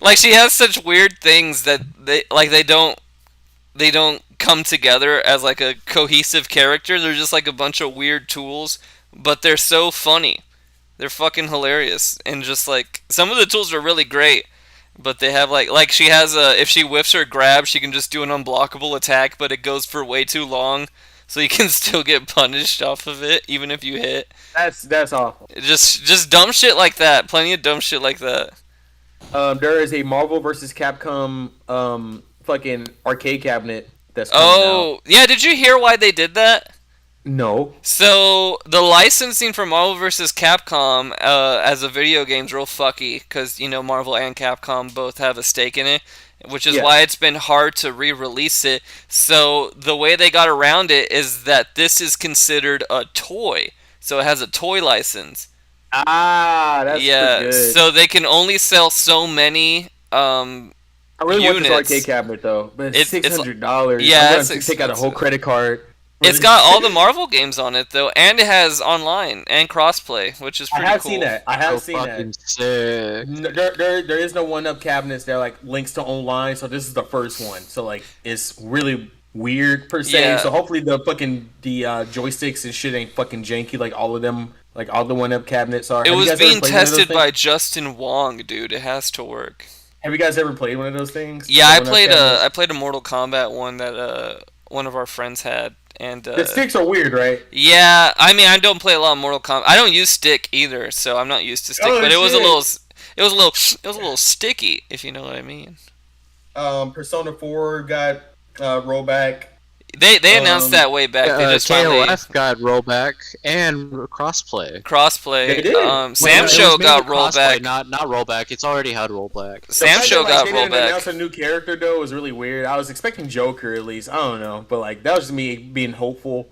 like she has such weird things that they don't come together as like a cohesive character. They're just like a bunch of weird tools, but they're so funny. They're fucking hilarious, and just like some of the tools are really great. But they have like she has if she whiffs her grab, she can just do an unblockable attack, but it goes for way too long, so you can still get punished off of it even if you hit. That's awful. Just dumb shit like that. Plenty of dumb shit like that. There is a Marvel vs. Capcom fucking arcade cabinet that's coming out. Yeah, did you hear why they did that? No. So the licensing for Marvel vs. Capcom as a video game is real fucky because Marvel and Capcom both have a stake in it, which is why it's been hard to re-release it. So the way they got around it is that this is considered a toy, so it has a toy license. Ah, that's pretty good. So they can only sell so many. I really units. want this arcade cabinet though, but it's $600. Yeah, I'm it's gonna take out a whole credit card. It's got all the Marvel games on it though, and it has online and crossplay, which is pretty cool. I have seen that. Sick. There is no one-up cabinets that like links to online, so this is the first one. So like it's really weird per se. Yeah. So hopefully the joysticks and shit ain't fucking janky like all of them, like all the one-up cabinets are. It was being tested by Justin Wong, dude. It has to work. Have you guys ever played one of those things? Yeah, I played a Mortal Kombat one that one of our friends had. And the sticks are weird, right? Yeah, I mean, I don't play a lot of Mortal Kombat. I don't use stick either, so I'm not used to stick. But it was a little sticky, if you know what I mean. Persona 4 got rollback. They announced that way back. They just KOF got rollback and crossplay. Crossplay. They did. Sam Show got rollback. Not rollback. It's already had rollback. Sam Show got they didn't rollback. announce a new character though. It was really weird. I was expecting Joker at least. I don't know, but like that was just me being hopeful.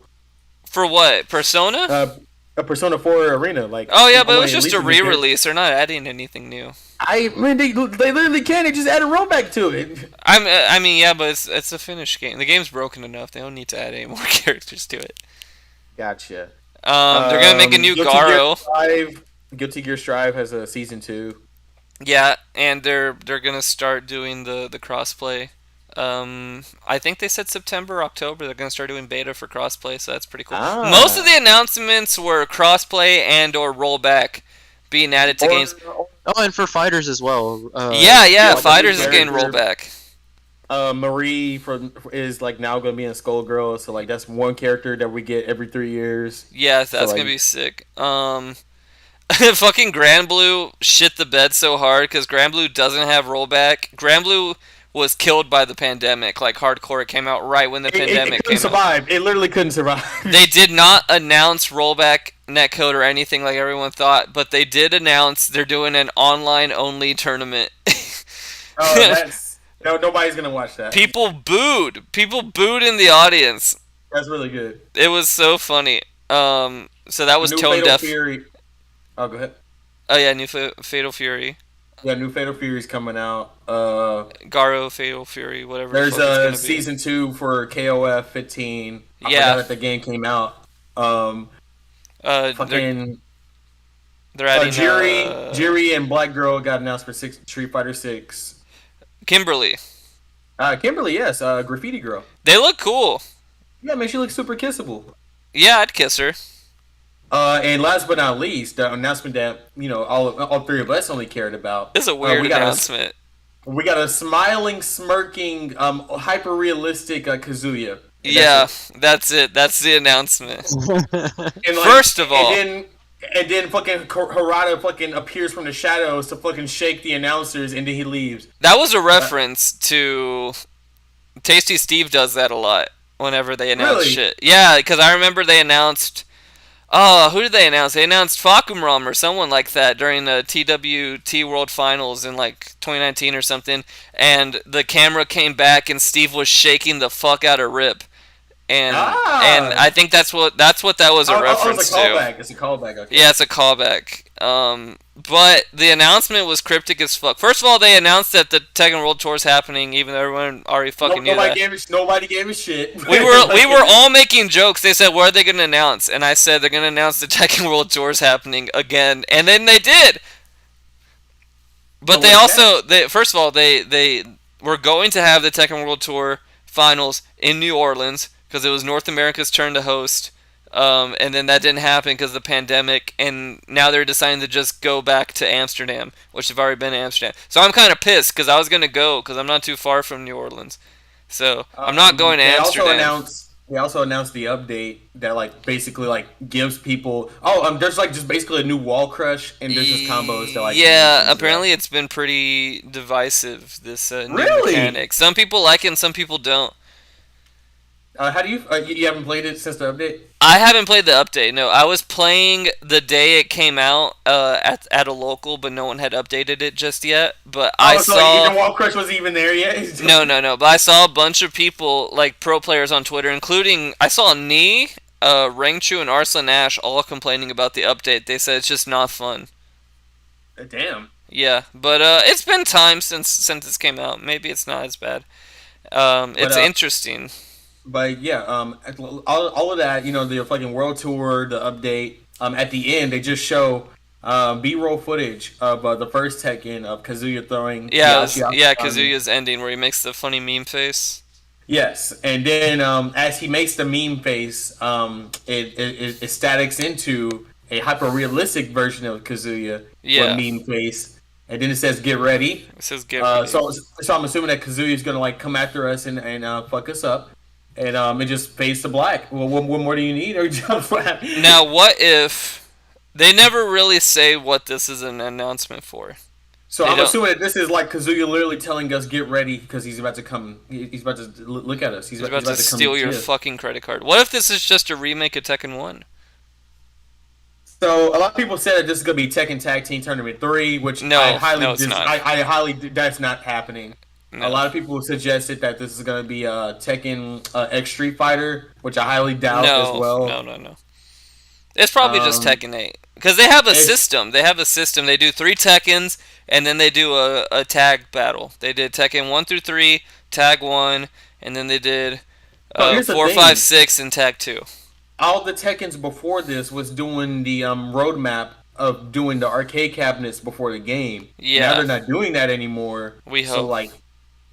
For what? Persona? A Persona 4 Arena, like. Oh yeah, but it was just a re-release. They're not adding anything new. They literally can. They just add a rollback to it. I mean, yeah, but it's a finished game. The game's broken enough. They don't need to add any more characters to it. Gotcha. They're gonna make a new Garo. Guilty Gear Strive has a season 2. Yeah, and they're gonna start doing the crossplay. I think they said September, October. They're gonna start doing beta for crossplay, so that's pretty cool. Most of the announcements were crossplay and or rollback being added to games. Oh, and for fighters as well. Yeah, fighters is getting rollback. Marie is like now gonna be in Skullgirl, so like that's one character that we get every 3 years. Yeah, that's gonna be sick. Fucking Granblue shit the bed so hard because Granblue doesn't have rollback. Granblue was killed by the pandemic, like hardcore. It came out right when the pandemic it couldn't survive. It literally couldn't survive. They did not announce rollback netcode or anything like everyone thought, but they did announce they're doing an online-only tournament. Nobody's gonna watch that. People booed. People booed in the audience. That's really good. It was so funny. So that was tone deaf. Fury. Oh, go ahead. Oh yeah, new Fatal Fury. Yeah, new Fatal Fury's coming out. Garo Fatal Fury, whatever. There's a season 2 for KOF 15. I forgot that the game came out. They're adding Jiri and Black Girl got announced for Street Fighter 6. Kimberly. Kimberly, yes, Graffiti Girl. They look cool. Yeah, man, she looks super kissable. Yeah, I'd kiss her. And last but not least, the announcement that all three of us only cared about. It's a weird announcement. We got a smiling, smirking, hyper realistic Kazuya. That's it. That's the announcement. And First of all, and then fucking Harada fucking appears from the shadows to fucking shake the announcers, and then he leaves. That was a reference to Tasty Steve does that a lot whenever they announce shit. Yeah, because I remember they announced. Oh, who did they announce? They announced Fakumram or someone like that during the TWT World Finals in like 2019 or something, and the camera came back and Steve was shaking the fuck out of Rip, and I think that's what that was a reference it's a callback. It's a callback. Okay. Yeah, it's a callback. But the announcement was cryptic as fuck. First of all, they announced that the Tekken World Tour is happening, even though everyone already fucking knew that. Nobody gave a shit. We were all making jokes. They said, "What are they going to announce?" And I said, "They're going to announce the Tekken World Tour is happening again." And then they did. But they first of all, they were going to have the Tekken World Tour finals in New Orleans because it was North America's turn to host. And then that didn't happen because of the pandemic, and now they're deciding to just go back to Amsterdam, which have already been to Amsterdam. So I'm kind of pissed because I was going to go because I'm not too far from New Orleans. So I'm not going to Amsterdam. They also announced the update that like basically like gives people there's like just basically a new wall crush, and there's just combos that like apparently it's been pretty divisive, this new mechanic. Some people like it and some people don't. How do you haven't played it since the update? I haven't played the update. No, I was playing the day it came out at a local, but no one had updated it just yet. But I saw the Wall Crush wasn't even there yet. No. But I saw a bunch of people, like pro players on Twitter, including I saw Nee, Rangchu, and Arslan Ash all complaining about the update. They said it's just not fun. Damn. Yeah, but it's been time since this came out. Maybe it's not as bad. It's interesting. But yeah, all of that, the fucking world tour, the update. At the end, they just show B-roll footage of the first Tekken of Kazuya throwing. Kazuya's ending where he makes the funny meme face. Yes, and then as he makes the meme face, it statics into a hyper realistic version of Kazuya. Yeah. Meme face. And then it says "Get ready." It says "Get ready." So I'm assuming that Kazuya's gonna like come after us and fuck us up. And it just fades to black. Well, what more do you need? Or now, what if they never really say what this is an announcement for? So I'm assuming that this is like Kazuya literally telling us get ready because he's about to come. He's about to look at us. He's about to steal your fucking credit card. What if this is just a remake of Tekken 1? So a lot of people said that this is gonna be Tekken Tag Team Tournament 3, which it's not. I highly that's not happening. No. A lot of people suggested that this is going to be Tekken X Street Fighter, which I highly doubt as well. No. It's probably just Tekken 8. Because they have a system. They have a system. They do 3 Tekkens, and then they do a tag battle. They did Tekken 1 through 3, tag 1, and then they did here's the 4, thing. 5, 6, and tag 2. All the Tekkens before this was doing the roadmap of doing the arcade cabinets before the game. Yeah. Now they're not doing that anymore. We So hope. like,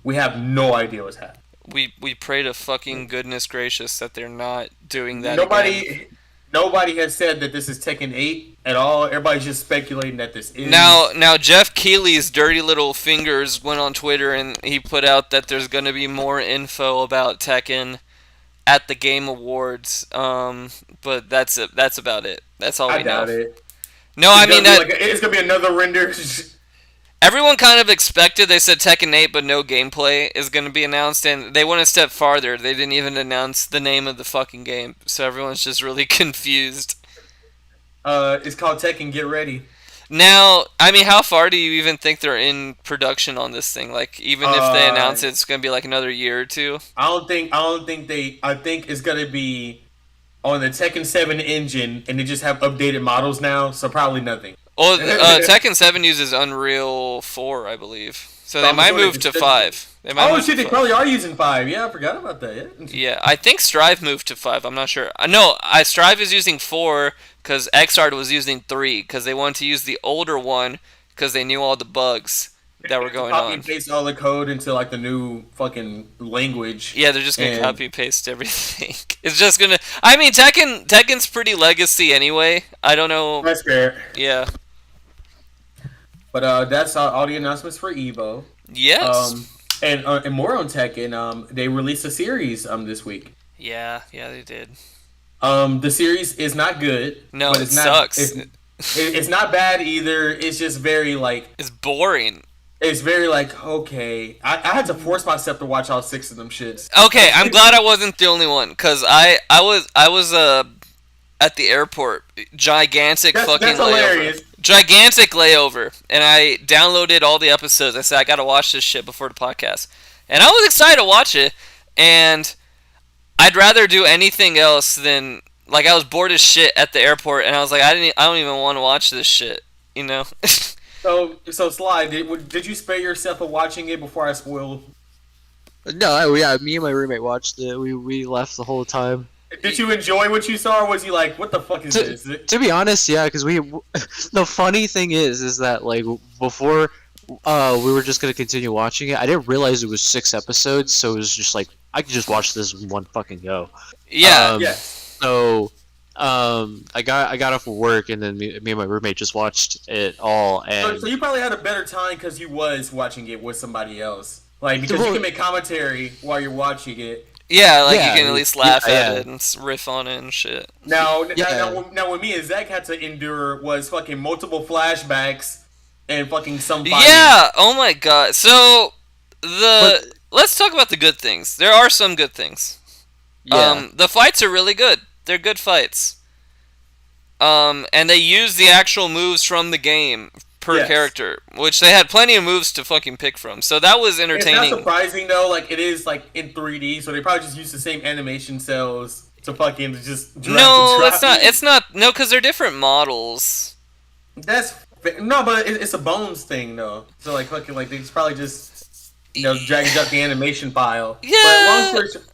we have no idea what's happening. We pray to fucking goodness gracious that they're not doing that again. Nobody has said that this is Tekken 8 at all. Everybody's just speculating that this is. Now Jeff Keighley's dirty little fingers went on Twitter and he put out that there's going to be more info about Tekken at the Game Awards. But that's about it. That's all we know. I doubt it. No, I mean that it's gonna be another render. everyone kind of expected. They said Tekken 8, but no gameplay is going to be announced, and they went a step farther. They didn't even announce the name of the fucking game, so everyone's just really confused. It's called Tekken Get Ready. Now, I mean, how far do you even think they're in production on this thing? Like, even if they announce it's going to be like another year or two? I think it's gonna be on the Tekken 7 engine, and they just have updated models now, so probably nothing. Well, Tekken 7 uses Unreal 4, I believe. So they I'm might assuming move to 5. They might Oh move shit, to they 5. probably are using 5. Yeah, I forgot about that. Yeah. Yeah, I think Strive moved to 5. I'm not sure. No, Strive is using 4 because Xrd was using 3 because they wanted to use the older one because they knew all the bugs that were going Copy on. and paste all the code into like the new fucking language. Yeah, they're just gonna And- copy paste everything. It's just gonna. I mean, Tekken's pretty legacy anyway. I don't know. That's fair. Yeah. But that's all the announcements for Evo. Yes. And more on Tekken. They released a series this week. Yeah, they did. The series is not good. No, but it it's not, sucks. It's not bad either. It's just very like. It's boring. It's very like okay. I had to force myself to watch all 6 of them shits. Okay, I'm glad I wasn't the only one, cause I was at the airport, gigantic That's fucking hilarious. layover, gigantic layover, and I downloaded all the episodes. I said I gotta watch this shit before the podcast, and I was excited to watch it, and I'd rather do anything else than like I was bored as shit at the airport, and I was like I don't even want to watch this shit, you know. So Sly, did you spare yourself of watching it before I spoiled? No, yeah, me and my roommate watched it. We laughed the whole time. Did you enjoy what you saw, or was you like, what the fuck is this? To be honest, yeah, because the funny thing is that like before we were just gonna continue watching it. I didn't realize it was 6 episodes, so it was just like I could just watch this in one fucking go. Yeah. Yes. So I got off of work, and then me and my roommate just watched it all. And So you probably had a better time because you was watching it with somebody else, like because you Well- can make commentary while you're watching it. Yeah, like Yeah, you can at least laugh yeah, at yeah. it and riff on it and shit. Now, Yeah. now, what me and Zach had to endure was fucking multiple flashbacks and fucking some fighting. Yeah. Oh my god. So let's talk about the good things. There are some good things. yeah, The fights are really good. They're good fights. And they use the actual moves from the game per Yes. character, which they had plenty of moves to fucking pick from. So that was It's not entertaining. surprising though. Like it is like in 3D, so they probably just use the same animation cells to fucking just drag No, and drop. it's not. It's not. No, because they're different models. That's no, but it's a bones thing though. So like fucking like they probably just drag and drop the animation file. Yeah. But long story short,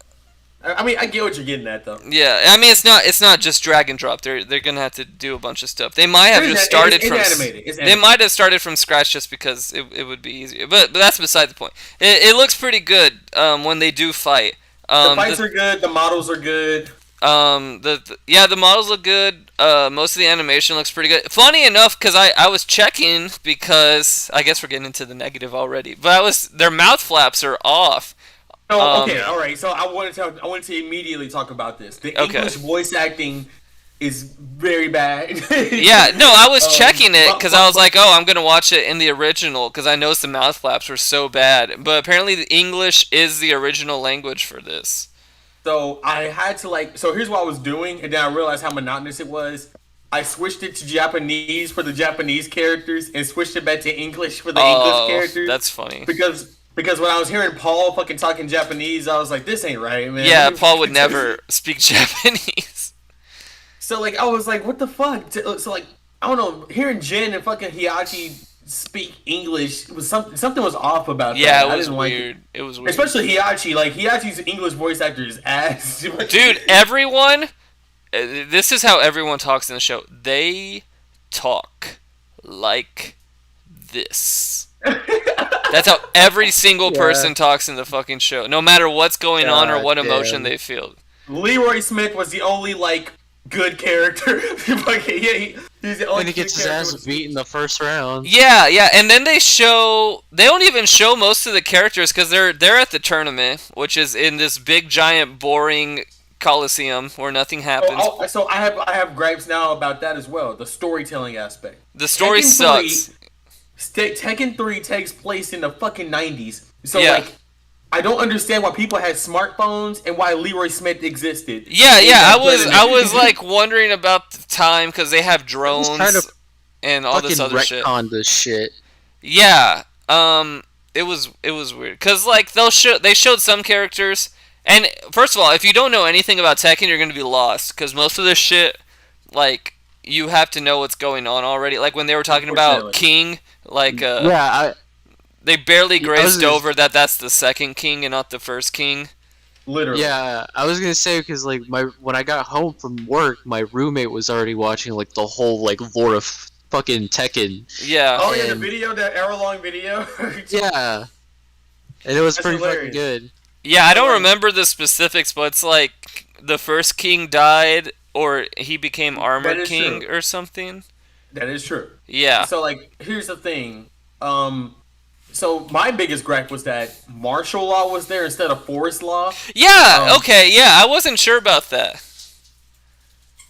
I mean I get what you're getting at though. Yeah, I mean it's not just drag and drop. They're gonna have to do a bunch of stuff. They might have It's just started it's from. animated. It's They animated. might have started from scratch just because it would be easier. But that's beside the point. It looks pretty good when they do fight. The fights are good. The models are good. The models look good. Most of the animation looks pretty good. Funny enough, because I was checking because I guess we're getting into the negative already. But their mouth flaps are off. Oh, okay, all right. So I wanted to immediately talk about this. The Okay. English voice acting is very bad. Yeah, no, I was checking it but- because I was like, oh, I'm gonna watch it in the original because I noticed the mouth flaps were so bad. But apparently, the English is the original language for this. So I had to so here's what I was doing, and then I realized how monotonous it was. I switched it to Japanese for the Japanese characters, and switched it back to English for the English characters. That's funny. Because when I was hearing Paul fucking talking Japanese, I was like, this ain't right, man. Yeah, Paul would never speak Japanese. So like I was like, what the fuck? So like I don't know, hearing Jin and fucking Hiachi speak English was something was off about Yeah, that. it was I didn't weird. like It was weird. especially Hiachi. Like Hiachi's English voice actor is ass. Dude, everyone. This is how everyone talks in the show. They talk like this. That's how every single person talks in the fucking show, no matter what's going on or what emotion they feel. Leroy Smith was the only like good character. He's the only. And he gets his ass beat in the first round. Yeah, and then they don't even show most of the characters because they're at the tournament, which is in this big giant boring coliseum where nothing happens. So I have gripes now about that as well. The storytelling aspect. The story sucks. Tekken 3 takes place in the fucking 90s. So Yeah. like I don't understand why people had smartphones and why Leroy Smith existed. Yeah, I was like wondering about the time because they have drones and all this other shit. Retcon this shit. Yeah, it was weird because like they showed some characters, and first of all, if you don't know anything about Tekken, you're gonna be lost because most of this shit, like you have to know what's going on already. Like when they were talking about King, like they barely grazed over that's the second king and not the first king. Literally. Yeah, I was gonna say because like when I got home from work, my roommate was already watching like the whole like lore of fucking Tekken. Yeah. Oh yeah, the video, that hour-long video. Yeah, and it was pretty hilarious. fucking good. Yeah, I don't remember the specifics, but it's like the first king died or he became Armored King or something. That is true. Yeah. So like, here's the thing. So my biggest gripe was that martial law was there instead of forest law. Yeah. Okay. Yeah, I wasn't sure about that.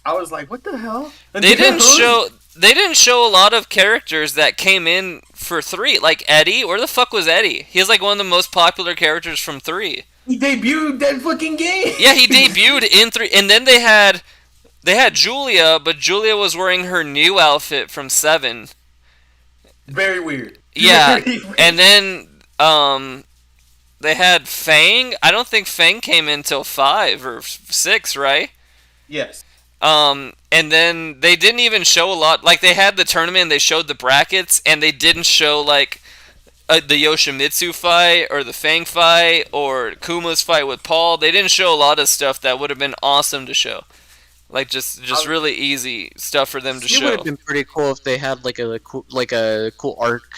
I was like, what the hell? They didn't show a lot of characters that came in for 3. Like Eddie. Where the fuck was Eddie? He's like one of the most popular characters from 3. He debuted that fucking game. Yeah, he debuted in 3, and then they had Julia, but Julia was wearing her new outfit from 7. Very weird. Yeah, Very weird. and then they had Fang. I don't think Fang came in till 5 or 6, right? Yes. And then they didn't even show a lot. Like they had the tournament, and they showed the brackets, and they didn't show like the Yoshimitsu fight or the Fang fight or Kuma's fight with Paul. They didn't show a lot of stuff that would have been awesome to show. Like just really easy stuff for them to show. It would have been pretty cool if they had like a cool arc.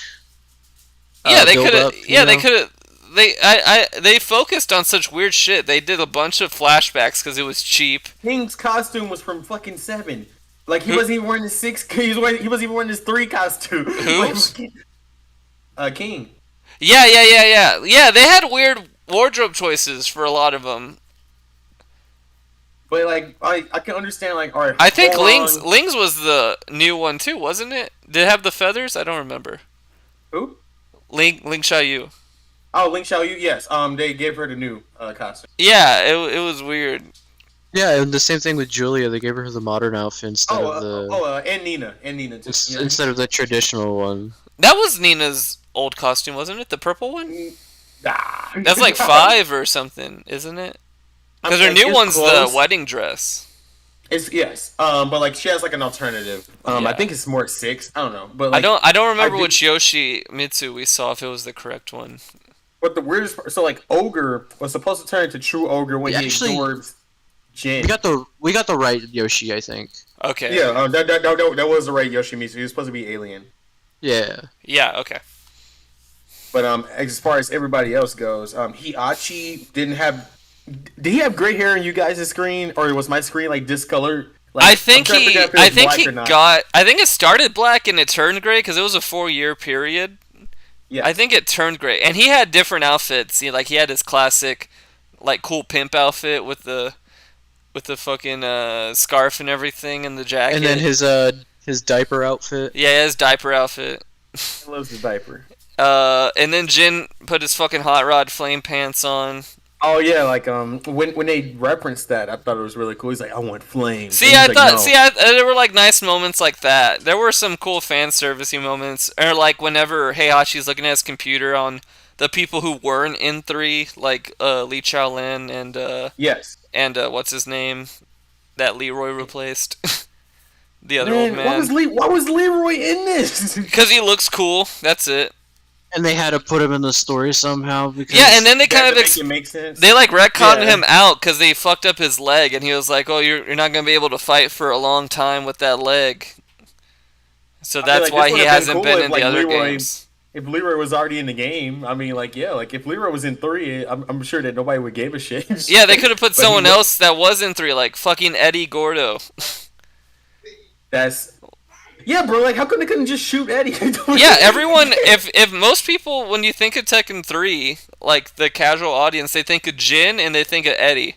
Yeah, they could have. Yeah, know? they could have. They focused on such weird shit. They did a bunch of flashbacks because it was cheap. King's costume was from fucking 7. Like he wasn't even wearing his 6. He wasn't even wearing his 3 costume. Who's? King. Yeah. Yeah, they had weird wardrobe choices for a lot of them. But like I can understand like alright. I think Ling's was the new one too, wasn't it? Did it have the feathers? I don't remember. Who? Ling Xiaoyu. Oh, Ling Xiaoyu. Yes. They gave her the new costume. Yeah, it was weird. Yeah, and the same thing with Julia. They gave her the modern outfit instead of the and Nina too. Yeah. instead of the traditional one. That was Nina's old costume, wasn't it? The purple one? Ah. That's like 5 or something, isn't it? Because her new one's the wedding dress. Yes. But like she has like an alternative. Yeah. I think it's more 6. I don't know. But like, I don't remember which Yoshimitsu we saw if it was the correct one. But the weirdest part, so like Ogre was supposed to turn into True Ogre when he absorbs Jin. We got the right Yoshi, I think. Okay. Yeah, that was the right Yoshimitsu. He was supposed to be alien. Yeah. Yeah. Okay. But as far as everybody else goes, Hiachi didn't have. Did he have gray hair on you guys' screen, or was my screen like discolored? Like, I think he got. I think it started black and it turned gray because it was a 4-year period. Yeah. I think it turned gray, and he had different outfits. He had his classic, like cool pimp outfit with the fucking scarf and everything and the jacket. And then his diaper outfit. Yeah, his diaper outfit. He loves the diaper. And then Jin put his fucking hot rod flame pants on. Oh yeah, like when they referenced that, I thought it was really cool. He's like, I want flames. See, I thought, there were like nice moments like that. There were some cool fan servicey moments, or like whenever Heihachi's looking at his computer on the people who weren't in 3, like Li Chaolin and yes, and what's his name, that Leroy replaced. the other old Man, man. why was Leroy in this? Because he looks cool. That's it. And they had to put him in the story somehow because Yeah, and then they They had kind to of make it make sense. they like retconned Yeah. him out because they fucked up his leg, and he was like, "Oh, you're not gonna be able to fight for a long time with that leg." So I feel that's like why this he would've been hasn't cool been if, in like, the other Leroy- games. If Leroy was already in the game, I mean, like, yeah, like if Leroy was in 3, I'm sure that nobody would give a shit. Yeah, they could have put But he someone was- else that was in 3, like fucking Eddie Gordo. That's yeah, bro. Like, how come they couldn't just shoot Eddie? Yeah, everyone. If most people, when you think of Tekken 3, like the casual audience, they think of Jin and they think of Eddie.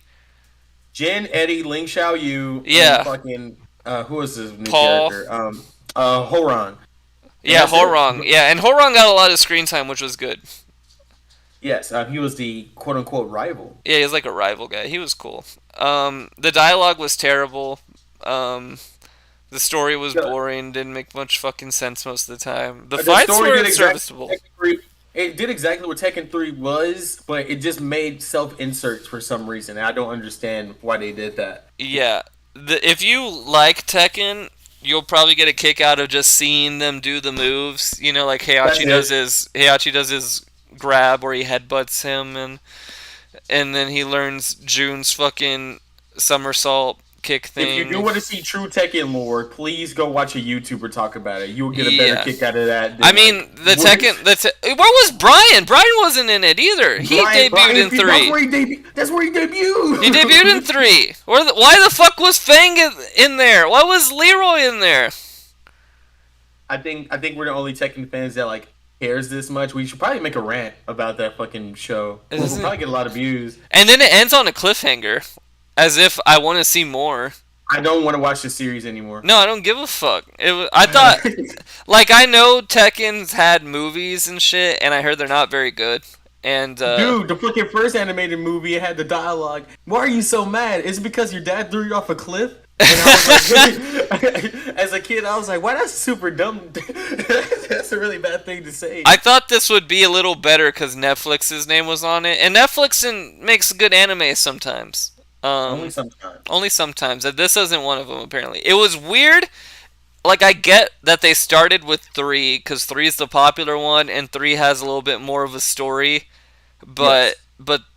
Jin, Eddie, Ling Xiaoyu, Yeah. and fucking who was his new Paul. character? Horan. Yeah, that's it. Horong. Yeah, and Horong got a lot of screen time, which was good. Yes, he was the quote unquote rival. Yeah, he was like a rival guy. He was cool. The dialogue was terrible. The story was Yeah. boring. Didn't make much fucking sense most of the time. The The fights story were did exactly serviceable. what Tekken 3 It did exactly what Tekken 3 was, but it just made self inserts for some reason. And I don't understand why they did that. Yeah. If you like Tekken, you'll probably get a kick out of just seeing them do the moves. You know, like Heihachi does his grab where he headbutts him, and then he learns Jun's fucking somersault kick thing. If you do want to see true Tekken lore, please go watch a YouTuber talk about it. You will get a better Yeah. kick out of that. Than, I mean, the Tekken. Where was Brian? Brian wasn't in it either. He debuted in 3. That's where he debuted. He debuted in 3. Why the fuck was Fang in there? Why was Leroy in there? I think we're the only Tekken fans that like cares this much. We should probably make a rant about that fucking show. We'll probably get a lot of views. And then it ends on a cliffhanger, as if I want to see more. I don't want to watch the series anymore. No, I don't give a fuck. I thought, like, I know Tekken's had movies and shit, and I heard they're not very good. And dude, the fucking first animated movie, it had the dialogue. Why are you so mad? Is it because your dad threw you off a cliff? And I was like, as a kid, I was like, "Why? That's super dumb. That's a really bad thing to say." I thought this would be a little better because Netflix's name was on it, and Netflix makes good anime sometimes. Only sometimes. Only sometimes. This isn't one of them, apparently. It was weird. Like, I get that they started with 3, because 3 is the popular one, and 3 has a little bit more of a story, but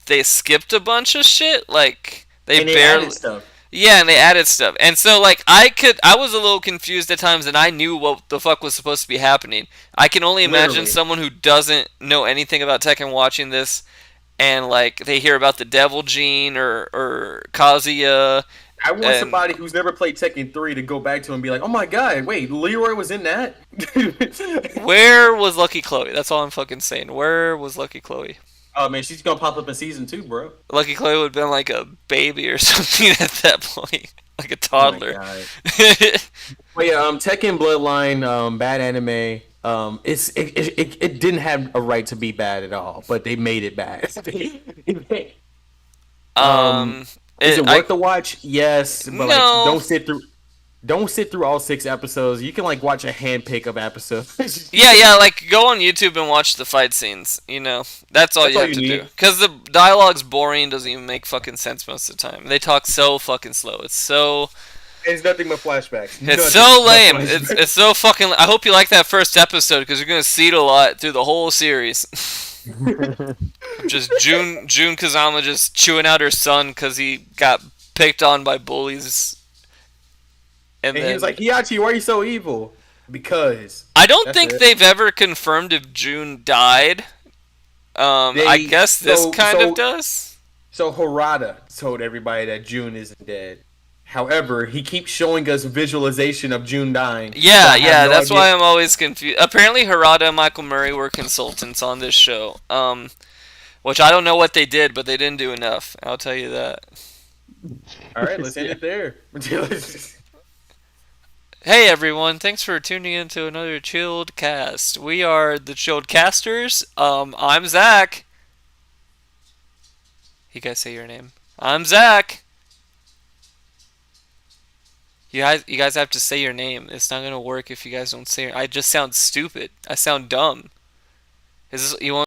they skipped a bunch of shit. Like, they barely... added stuff. Yeah, and they added stuff. And so, like, I was a little confused at times, and I knew what the fuck was supposed to be happening. I can only imagine Literally. someone who doesn't know anything about Tekken watching this, and, like, they hear about the Devil Gene or Kazuya. I want somebody who's never played Tekken 3 to go back to and be like, "Oh my god, wait, Leroy was in that?" Where was Lucky Chloe? That's all I'm fucking saying. Where was Lucky Chloe? Oh man, she's gonna pop up in season 2, bro. Lucky Chloe would have been like a baby or something at that point. Like a toddler. Oh my God. Well, yeah, Tekken Bloodline, bad anime. It didn't have a right to be bad at all, but they made it bad. Is it worth the watch? Yes, but like, No. don't sit through all 6 episodes. You can like watch a handpick of episodes. Yeah, like go on YouTube and watch the fight scenes. You know, that's all you have to do. Because the dialogue's boring, doesn't even make fucking sense most of the time. They talk so fucking slow. It's nothing but flashbacks. It's so lame. It's so fucking. I hope you like that first episode because you're gonna see it a lot through the whole series. Just Jun Kazama just chewing out her son because he got picked on by bullies. And he was like, "Heihachi, why are you so evil?" Because I don't think they've ever confirmed if Jun died. I guess this kind of does. So Harada told everybody that Jun isn't dead. However, he keeps showing us visualization of Jun dying. Yeah, that's why I'm always confused. Apparently, Harada and Michael Murray were consultants on this show, which I don't know what they did, but they didn't do enough. I'll tell you that. All right, let's end it there. Hey everyone, thanks for tuning in to another Chilled Cast. We are the Chilled Casters. I'm Zach. You guys say your name. I'm Zach. You guys have to say your name. It's not gonna work if you guys don't say it. I just sound stupid. I sound dumb. Is this you want?